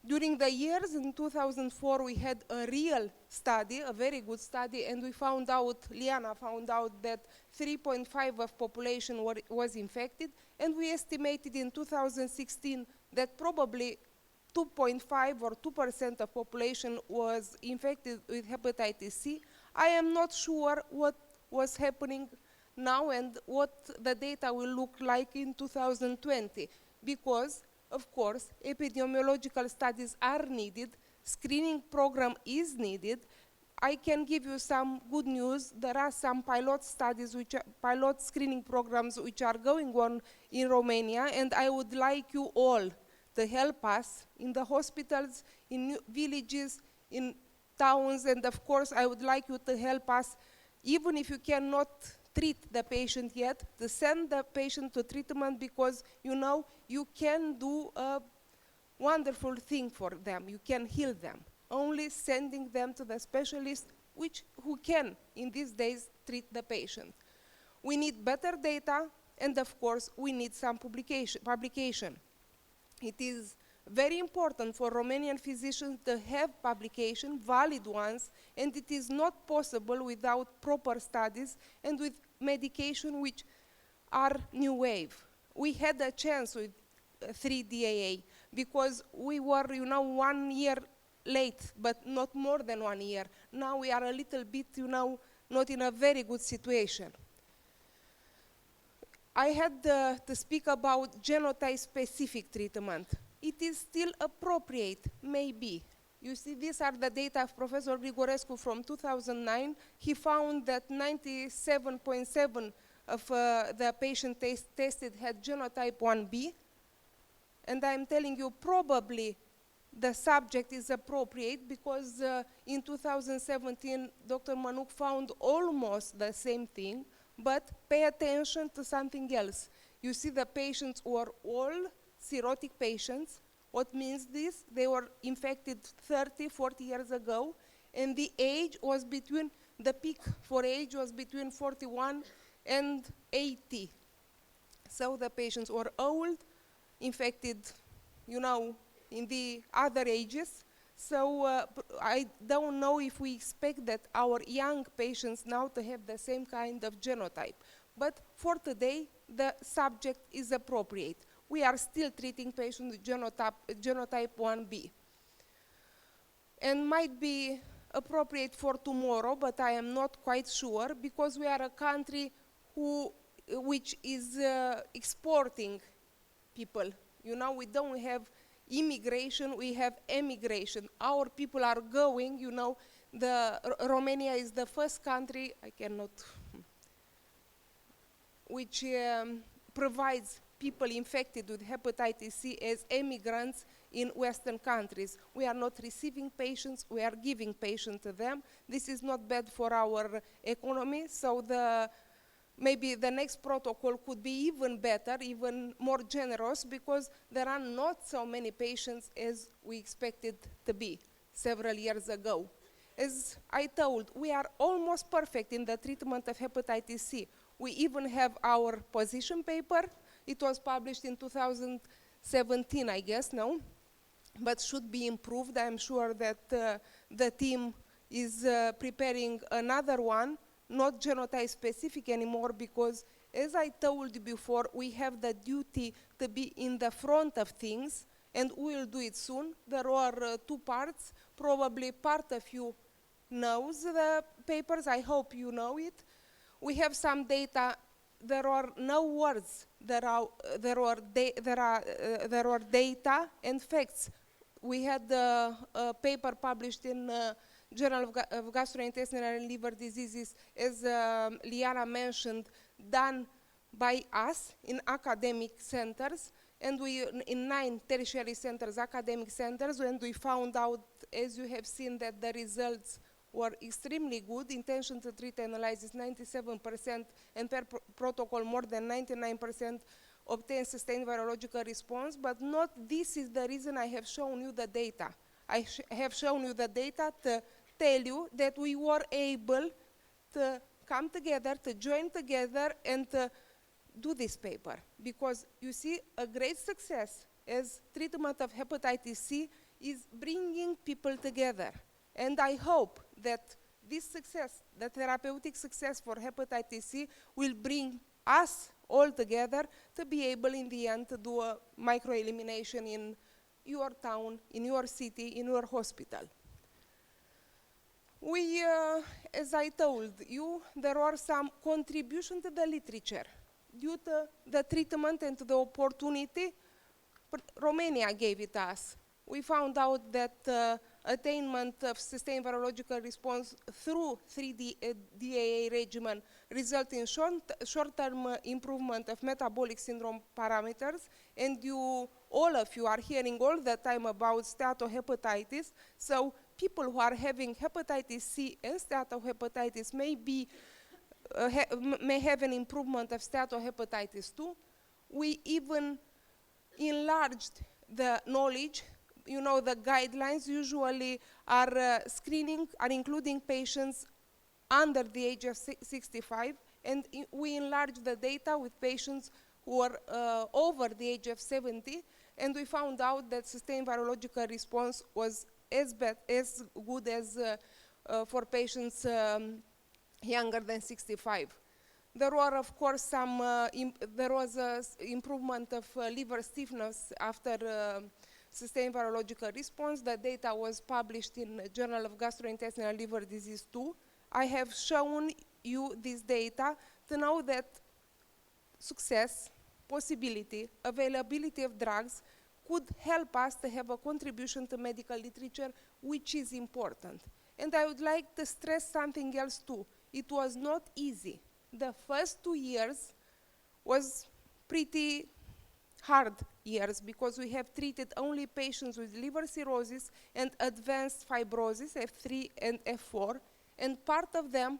During the years, in 2004, we had a real study, a very good study, and we found out, Liana found out that 3.5% of population was infected, and we estimated in 2016 that probably 2.5 or 2% of population was infected with hepatitis C. I am not sure what was happening now and what the data will look like in 2020, because, of course, epidemiological studies are needed, screening program is needed. I can give you some good news. There are some pilot studies, pilot screening programs which are going on in Romania, and I would like you all to help us in the hospitals, in villages, in towns, and of course I would like you to help us, even if you cannot treat the patient yet, to send the patient to treatment, because you can do a wonderful thing for them. You can heal them. Only sending them to the specialist who can, in these days, treat the patient. We need better data, and of course, we need some publication. It is very important for Romanian physicians to have publication, valid ones, and it is not possible without proper studies and with medication which are new wave. We had a chance with 3DAA because we were, 1 year late, but not more than 1 year. Now we are a little bit, not in a very good situation. I had to speak about genotype-specific treatment. It is still appropriate, maybe. You see, these are the data of Professor Grigorescu from 2009. He found that 97.7 of the patient tested had genotype 1b. And I'm telling you, probably the subject is appropriate because in 2017, Dr. Manuk found almost the same thing, but pay attention to something else. You see, the patients were all cirrhotic patients. What means this? They were infected 30, 40 years ago, and the age was between, the peak for age was between 41 and 80. So the patients were old, infected, you know, in the other ages. So I don't know if we expect that our young patients now to have the same kind of genotype. But for today, the subject is appropriate. We are still treating patients with genotype 1b. And might be appropriate for tomorrow, but I am not quite sure, because we are a country which is exporting people. You know, we don't have immigration, we have emigration. Our people are going, you know, Romania is the first country, which provides people infected with hepatitis C as immigrants in Western countries. We are not receiving patients, we are giving patients to them. This is not bad for our economy, so maybe the next protocol could be even better, even more generous, because there are not so many patients as we expected to be several years ago. As I told, we are almost perfect in the treatment of hepatitis C. We even have our position paper. It was published in 2017, I guess, no? But should be improved. I'm sure that the team is preparing another one, not genotype specific anymore, because as I told you before, we have the duty to be in the front of things, and we'll do it soon. There are two parts. Probably part of you knows the papers. I hope you know it. We have some data. There are no words. There are data and facts. We had a paper published in Journal of Gastrointestinal and Liver Diseases, as Liana mentioned, done by us in academic centers, and in 9 tertiary centers, academic centers, and we found out, as you have seen, that the results were extremely good. Intention to treat analysis 97%, and per protocol more than 99% obtained sustained virological response, but not this is the reason I have shown you the data. I have shown you the data to tell you that we were able to come together, to join together, and to do this paper. Because you see, a great success as treatment of hepatitis C is bringing people together. And I hope that this success, the therapeutic success for hepatitis C, will bring us all together to be able in the end to do a microelimination in your town, in your city, in your hospital. We, as I told you, there are some contribution to the literature. Due to the treatment and to the opportunity, Romania gave it us. We found out that attainment of sustained virological response through 3-DAA regimen result in short-term improvement of metabolic syndrome parameters, and all of you are hearing all the time about steatohepatitis, so people who are having hepatitis C and steatohepatitis may have an improvement of steatohepatitis too. We even enlarged the knowledge. You know, the guidelines usually are including patients under the age of 65, and we enlarged the data with patients who are over the age of 70, and we found out that sustained virological response was as good as for patients younger than 65. There were, of course, there was an improvement of liver stiffness after sustained virological response. The data was published in Journal of Gastrointestinal and Liver Disease 2. I have shown you this data to know that success, possibility, availability of drugs could help us to have a contribution to medical literature, which is important. And I would like to stress something else too. It was not easy. The first 2 years was pretty hard years because we have treated only patients with liver cirrhosis and advanced fibrosis, F3 and F4, and part of them,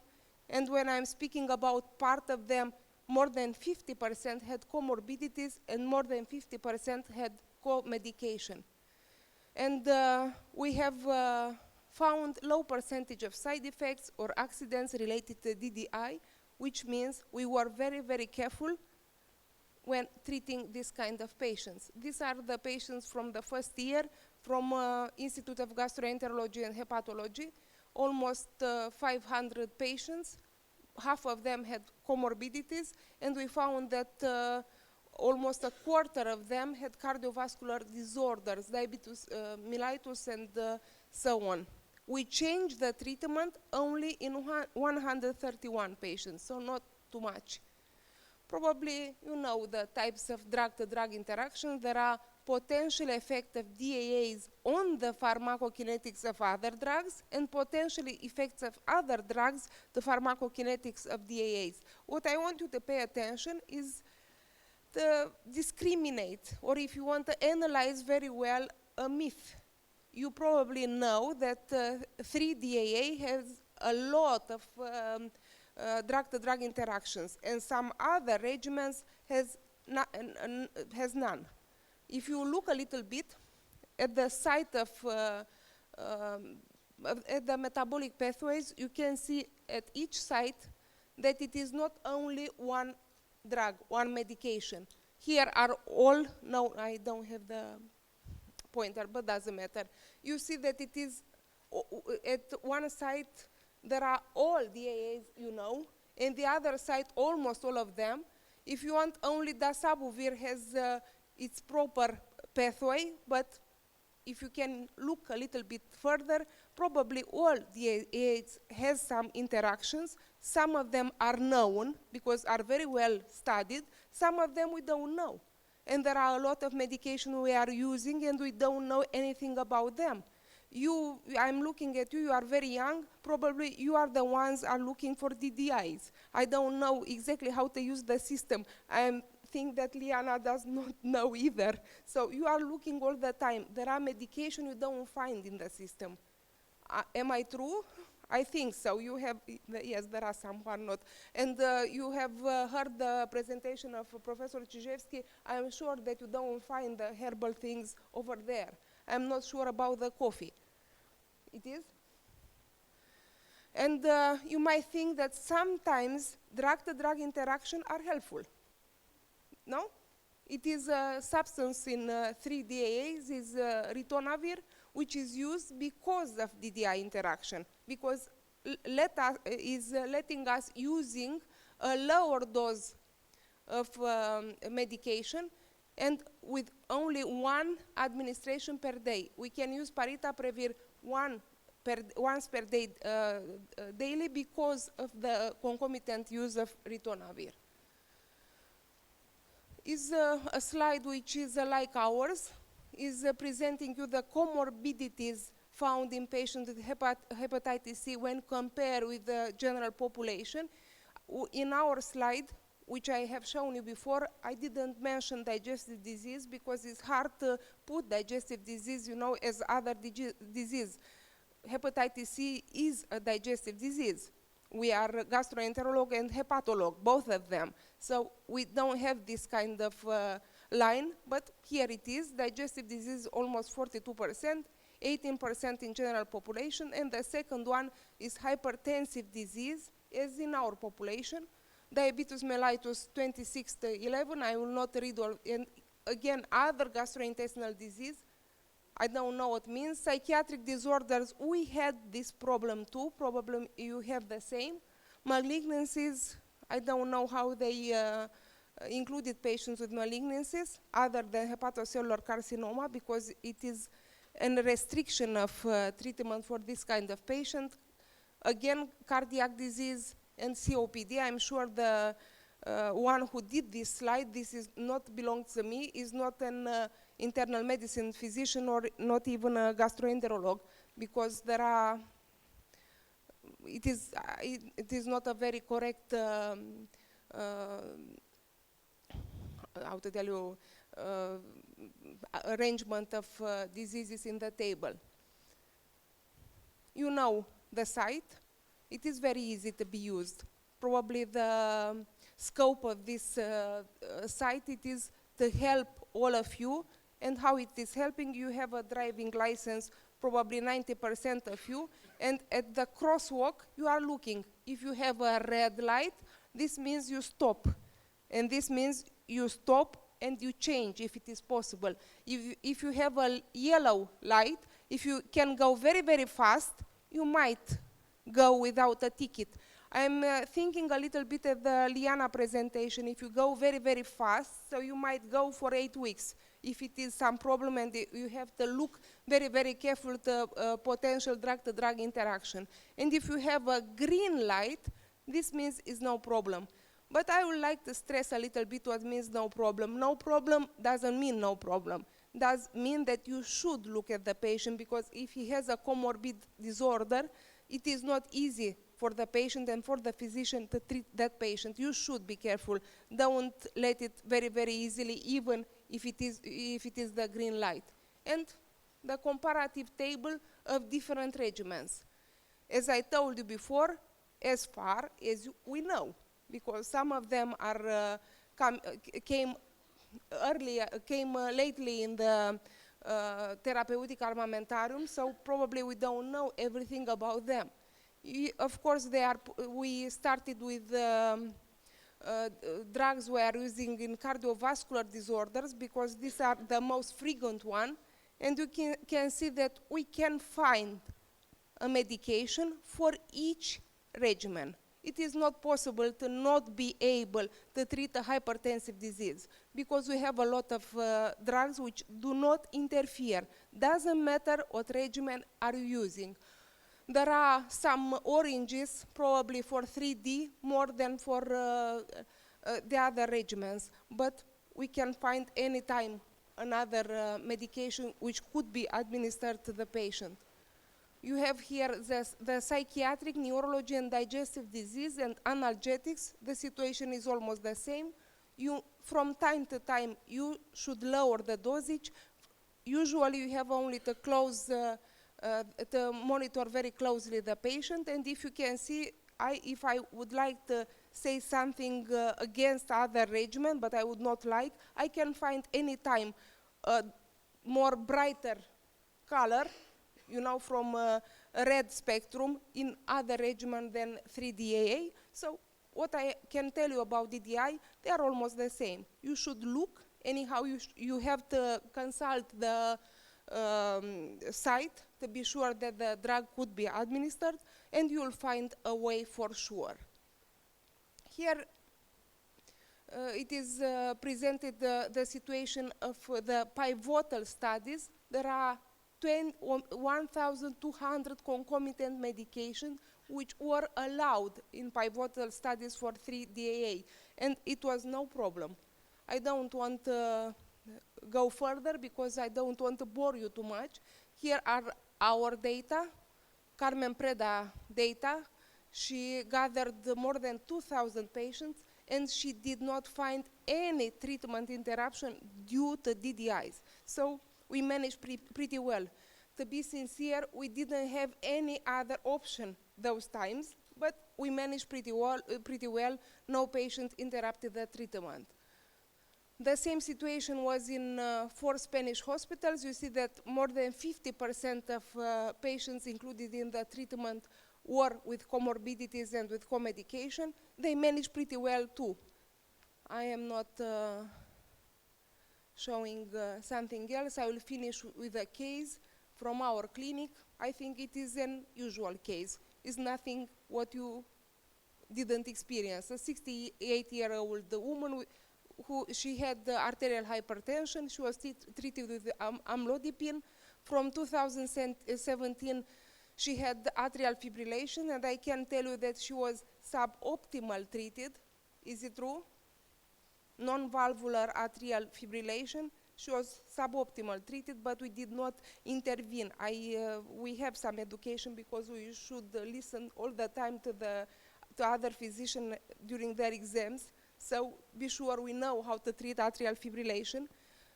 and when I'm speaking about part of them, more than 50% had comorbidities and more than 50% had co-medication. And we have found low percentage of side effects or accidents related to DDI, which means we were very, very careful when treating this kind of patients. These are the patients from the first year from Institute of Gastroenterology and Hepatology, almost 500 patients. Half of them had comorbidities, and we found that almost a quarter of them had cardiovascular disorders, diabetes mellitus, and so on. We changed the treatment only in 131 patients, so not too much. Probably you know the types of drug-to-drug interactions. There are potential effects of DAAs on the pharmacokinetics of other drugs and potentially effects of other drugs, the pharmacokinetics of DAAs. What I want you to pay attention is to discriminate, or if you want to analyze very well, a myth. You probably know that 3-DAA has a lot of drug-to-drug interactions, and some other regimens has none. If you look a little bit at the site of at the metabolic pathways, you can see at each site that it is not only one drug, one medication. Here are all, no, I don't have the pointer, but doesn't matter. You see that it is at one site there are all DAAs, you know, and the other side almost all of them. If you want, only dasabuvir has its proper pathway, but if you can look a little bit further, probably all DAAs has some interactions. Some of them are known because are very well studied. Some of them we don't know. And there are a lot of medication we are using and we don't know anything about them. I'm looking at you, you are very young, probably you are the ones are looking for DDIs. I don't know exactly how to use the system. I think that Liana does not know either. So you are looking all the time. There are medication you don't find in the system. Am I true? I think so. You have, yes, there are some who are not. And you have heard the presentation of Professor Czyżewski. I'm sure that you don't find the herbal things over there. I'm not sure about the coffee. It is? And you might think that sometimes drug-to-drug interaction are helpful. No? It is a substance in 3-DAAs, is ritonavir, which is used because of DDI interaction, because is letting us using a lower dose of medication and with only one administration per day. We can use paritaprevir once per day daily because of the concomitant use of ritonavir. Is a slide which is like ours, is presenting you the comorbidities found in patients with hepatitis C when compared with the general population. In our slide, which I have shown you before, I didn't mention digestive disease because it's hard to put digestive disease, you know, as other disease. Hepatitis C is a digestive disease. We are gastroenterologist and hepatologist, both of them. So we don't have this kind of line, but here it is. Digestive disease almost 42%, 18% in general population, and the second one is hypertensive disease, as in our population. Diabetes mellitus 26 to 11, I will not read all, and again, other gastrointestinal disease, I don't know what it means. Psychiatric disorders, we had this problem too, probably you have the same. Malignancies, I don't know how they included patients with malignancies other than hepatocellular carcinoma because it is a restriction of treatment for this kind of patient. Again, cardiac disease and COPD. I'm sure the one who did this slide. This is not belongs to me, is not an internal medicine physician or not even a gastroenterologist, because there are, it is not a very correct, how to tell you, arrangement of diseases in the table. You know the site. It is very easy to be used. Probably the scope of this site, it is to help all of you. And how it is helping, you have a driving license, probably 90% of you. And at the crosswalk, you are looking. If you have a red light, this means you stop. And this means you stop and you change if it is possible. If you have a yellow light, if you can go very, very fast, you might go without a ticket. I'm thinking a little bit of the Liana presentation. If you go very, very fast, so you might go for 8 weeks. If it is some problem and you have to look very, very careful to potential drug-to-drug interaction. And if you have a green light, this means it's no problem. But I would like to stress a little bit what means no problem. No problem doesn't mean no problem. Does mean that you should look at the patient, because if he has a comorbid disorder, it is not easy for the patient and for the physician to treat that patient. You should be careful. Don't let it very, very easily, even if it is the green light. And the comparative table of different regimens. As I told you before, as far as we know, because some of them are came lately in the therapeutic armamentarium, so probably we don't know everything about them. Of course, we started with drugs we are using in cardiovascular disorders, because these are the most frequent one, and you can see that we can find a medication for each regimen. It is not possible to not be able to treat a hypertensive disease, because we have a lot of drugs which do not interfere. Doesn't matter what regimen are you using. There are some oranges, probably for 3D, more than for the other regimens, but we can find anytime another medication which could be administered to the patient. You have here the psychiatric, neurology, and digestive disease and analgetics. The situation is almost the same. From time to time, you should lower the dosage. Usually, you have only to to monitor very closely the patient. And if you can see, if I would like to say something against other regimen, but I would not like, I can find any time a more brighter color, from a red spectrum in other regimen than 3DAA. So what I can tell you about DDI, they are almost the same. You should look. Anyhow, you have to consult the site to be sure that the drug could be administered, and you will find a way for sure. Here it is presented the situation of the pivotal studies. There are 1,200 concomitant medications which were allowed in pivotal studies for 3DAA, and it was no problem. I don't want to go further because I don't want to bore you too much. Here are our data, Carmen Preda data. She gathered more than 2,000 patients, and she did not find any treatment interruption due to DDIs. So we managed pretty well. To be sincere, we didn't have any other option those times, but we managed pretty well. No patient interrupted the treatment. The same situation was in 4 Spanish hospitals. You see that more than 50% of patients included in the treatment were with comorbidities and with co-medication. They managed pretty well too. I am not showing something else. I will finish with a case from our clinic. I think it is an usual case. It's nothing what you didn't experience. A 68-year-old woman she had arterial hypertension. She was treated with amlodipine. From 2017, she had atrial fibrillation, and I can tell you that she was suboptimal treated. Is it true? Non-valvular atrial fibrillation. She was suboptimal treated, but we did not intervene. We have some education because we should listen all the time to other physicians during their exams. So be sure we know how to treat atrial fibrillation.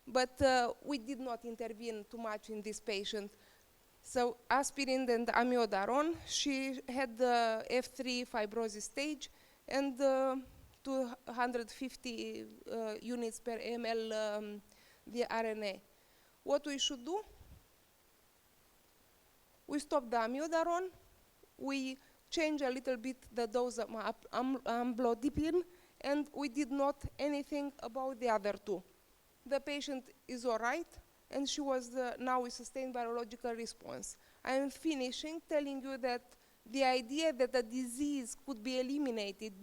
But we did not intervene too much in this patient. So aspirin and amiodarone, she had the F3 fibrosis stage and 250 units per ml the RNA. What we should do? We stop the amiodarone, we change a little bit the dose of amlodipine, and we did not anything about the other two. The patient is all right, and she was now with sustained virological response. I am finishing telling you that the idea that a disease could be eliminated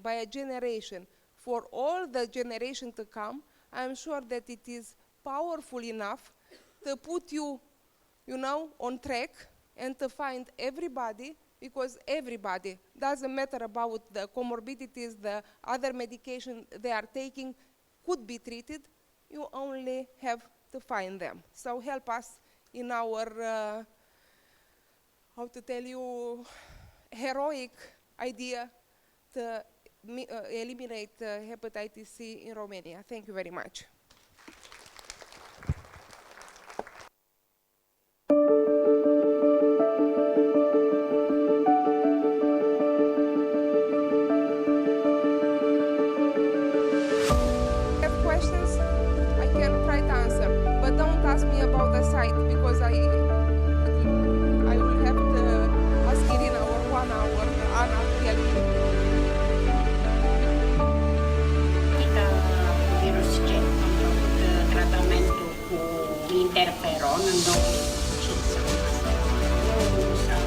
by a generation for all the generation to come, I'm sure that it is powerful enough to put you, on track and to find everybody, because everybody, doesn't matter about the comorbidities, the other medication they are taking, could be treated. You only have to find them. So help us in our, how to tell you, heroic idea to eliminate hepatitis C in Romania. Thank you very much. Have questions? I can try to answer, but don't ask me about the site because I will have to ask Irina or Juana or Ana to help me. Virus C am făcut tratamentul cu interferon în 2005 s-a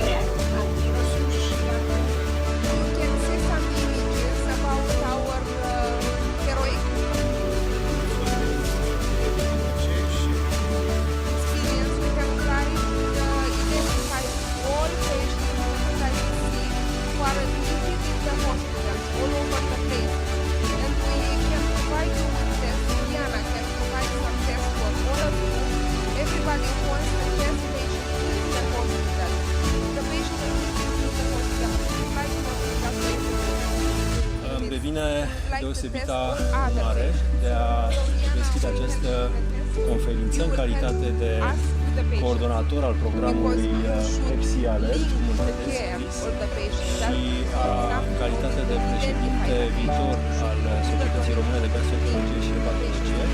reactivat virusul și You can see some images about our heroic experience. We have tried to identify all patients with hepatitis C who are admitted in the hospitals all over the place. And we can provide you with tests. Diana can provide some tests for all of you. Everybody who wants to test patients in the hospital. The patient admitted in the hospital. Would like to Îmi revine deosebita mare de a deschide această conferință în calitate de coordonator al programului Hepsi Alert, și în calitate de președinte viitor al Societății Române de Gastroenterologie și Hepatologie.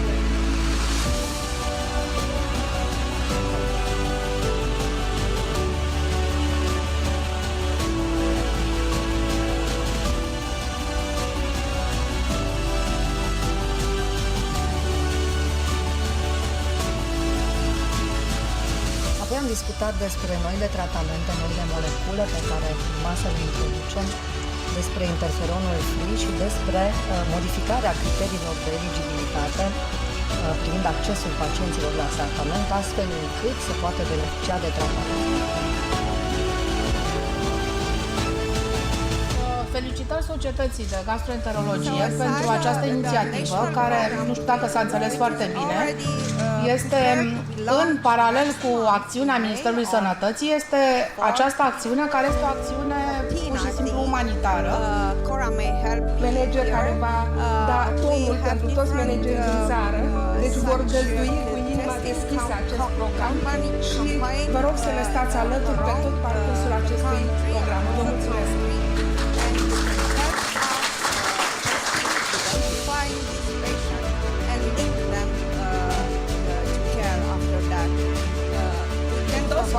Apoi am discutat despre noile tratamente, noile molecule pe care urma să le introducem, despre interferonul free și despre modificarea criteriilor de eligibilitate privind accesul pacienților la tratament, astfel încât să poată beneficia de tratament. Felicitări Societății de Gastroenterologie pentru această inițiativă, care, nu știu dacă s-a înțeles foarte bine, este în paralel cu acțiunea Ministerului Sănătății, este această acțiune care este o acțiune pur și simplu umanitară. Manager care va da tonul pentru toți managerii din țară, deci vor găzdui cu inima deschisă acest program și vă rog să ne stați alături pe tot parcursul acestui program. Vă mulțumesc!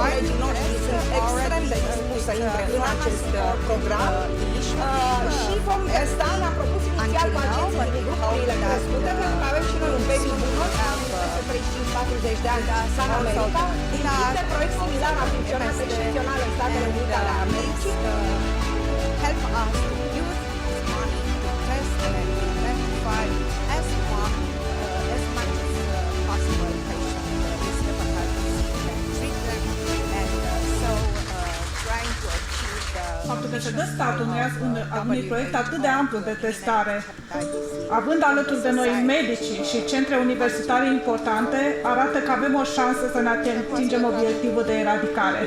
Colegii noștri sunt extrem de dispuși să intre în acest program și vom testa, ne-am propus inițial pacienții din grupurile crescute, pentru că avem și noi un baby boomer, peste 35-40 de ani în America. Este proiect similar a funcționat excepțional în Statele Unite ale Americii. Help us to use this money to test and identify as much as possible patients with hepatitis C and treat them, and so trying to achieve the că se dă startul unui proiect atât de amplu de testare, având alături de noi medicii și centre universitare importante, arată că avem o șansă să ne atingem obiectivul de eradicare.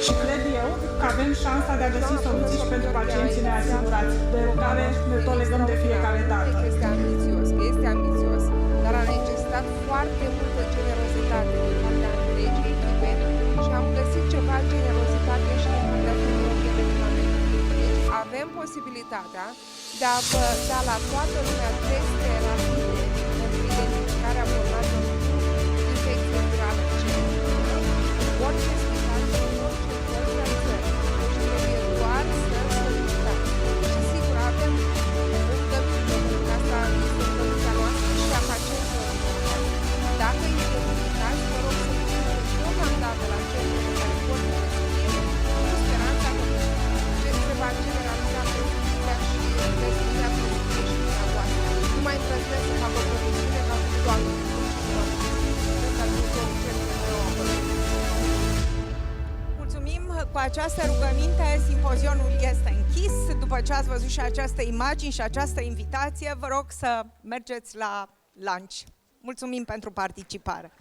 Și cred eu că avem șansa de a găsi soluții și pentru pacienții neasigurați, de care ne tot legăm de fiecare dată. Este ambițios, dar a necesitat foarte multă generozitate din partea întregii echipe și am găsit ceva generozitate și din partea tehnologiei medicamentului. Deci avem posibilitatea de a vă da la toată lumea teste rapide pentru identificarea bolnavilor cu infecție virală C. Orice spital și orice fel de țări. Deci trebuie doar să solicitați. Și sigur, avem un dăbit, asta este condiția noastră și a pacienților. Dacă identificați, vă rog să puneți deocamdată la centru de care pot prescrie, cu speranța că se va generaliza prescripția și prescripția prescripției și dumneavoastră. Nu mai îndrăznesc să fac o promisiune ca cu toată Mulțumim! Cu această rugăminte, simpozionul este închis. După ce ați văzut și această imagini și această invitație, vă rog să mergeți la lunch. Mulțumim pentru participare!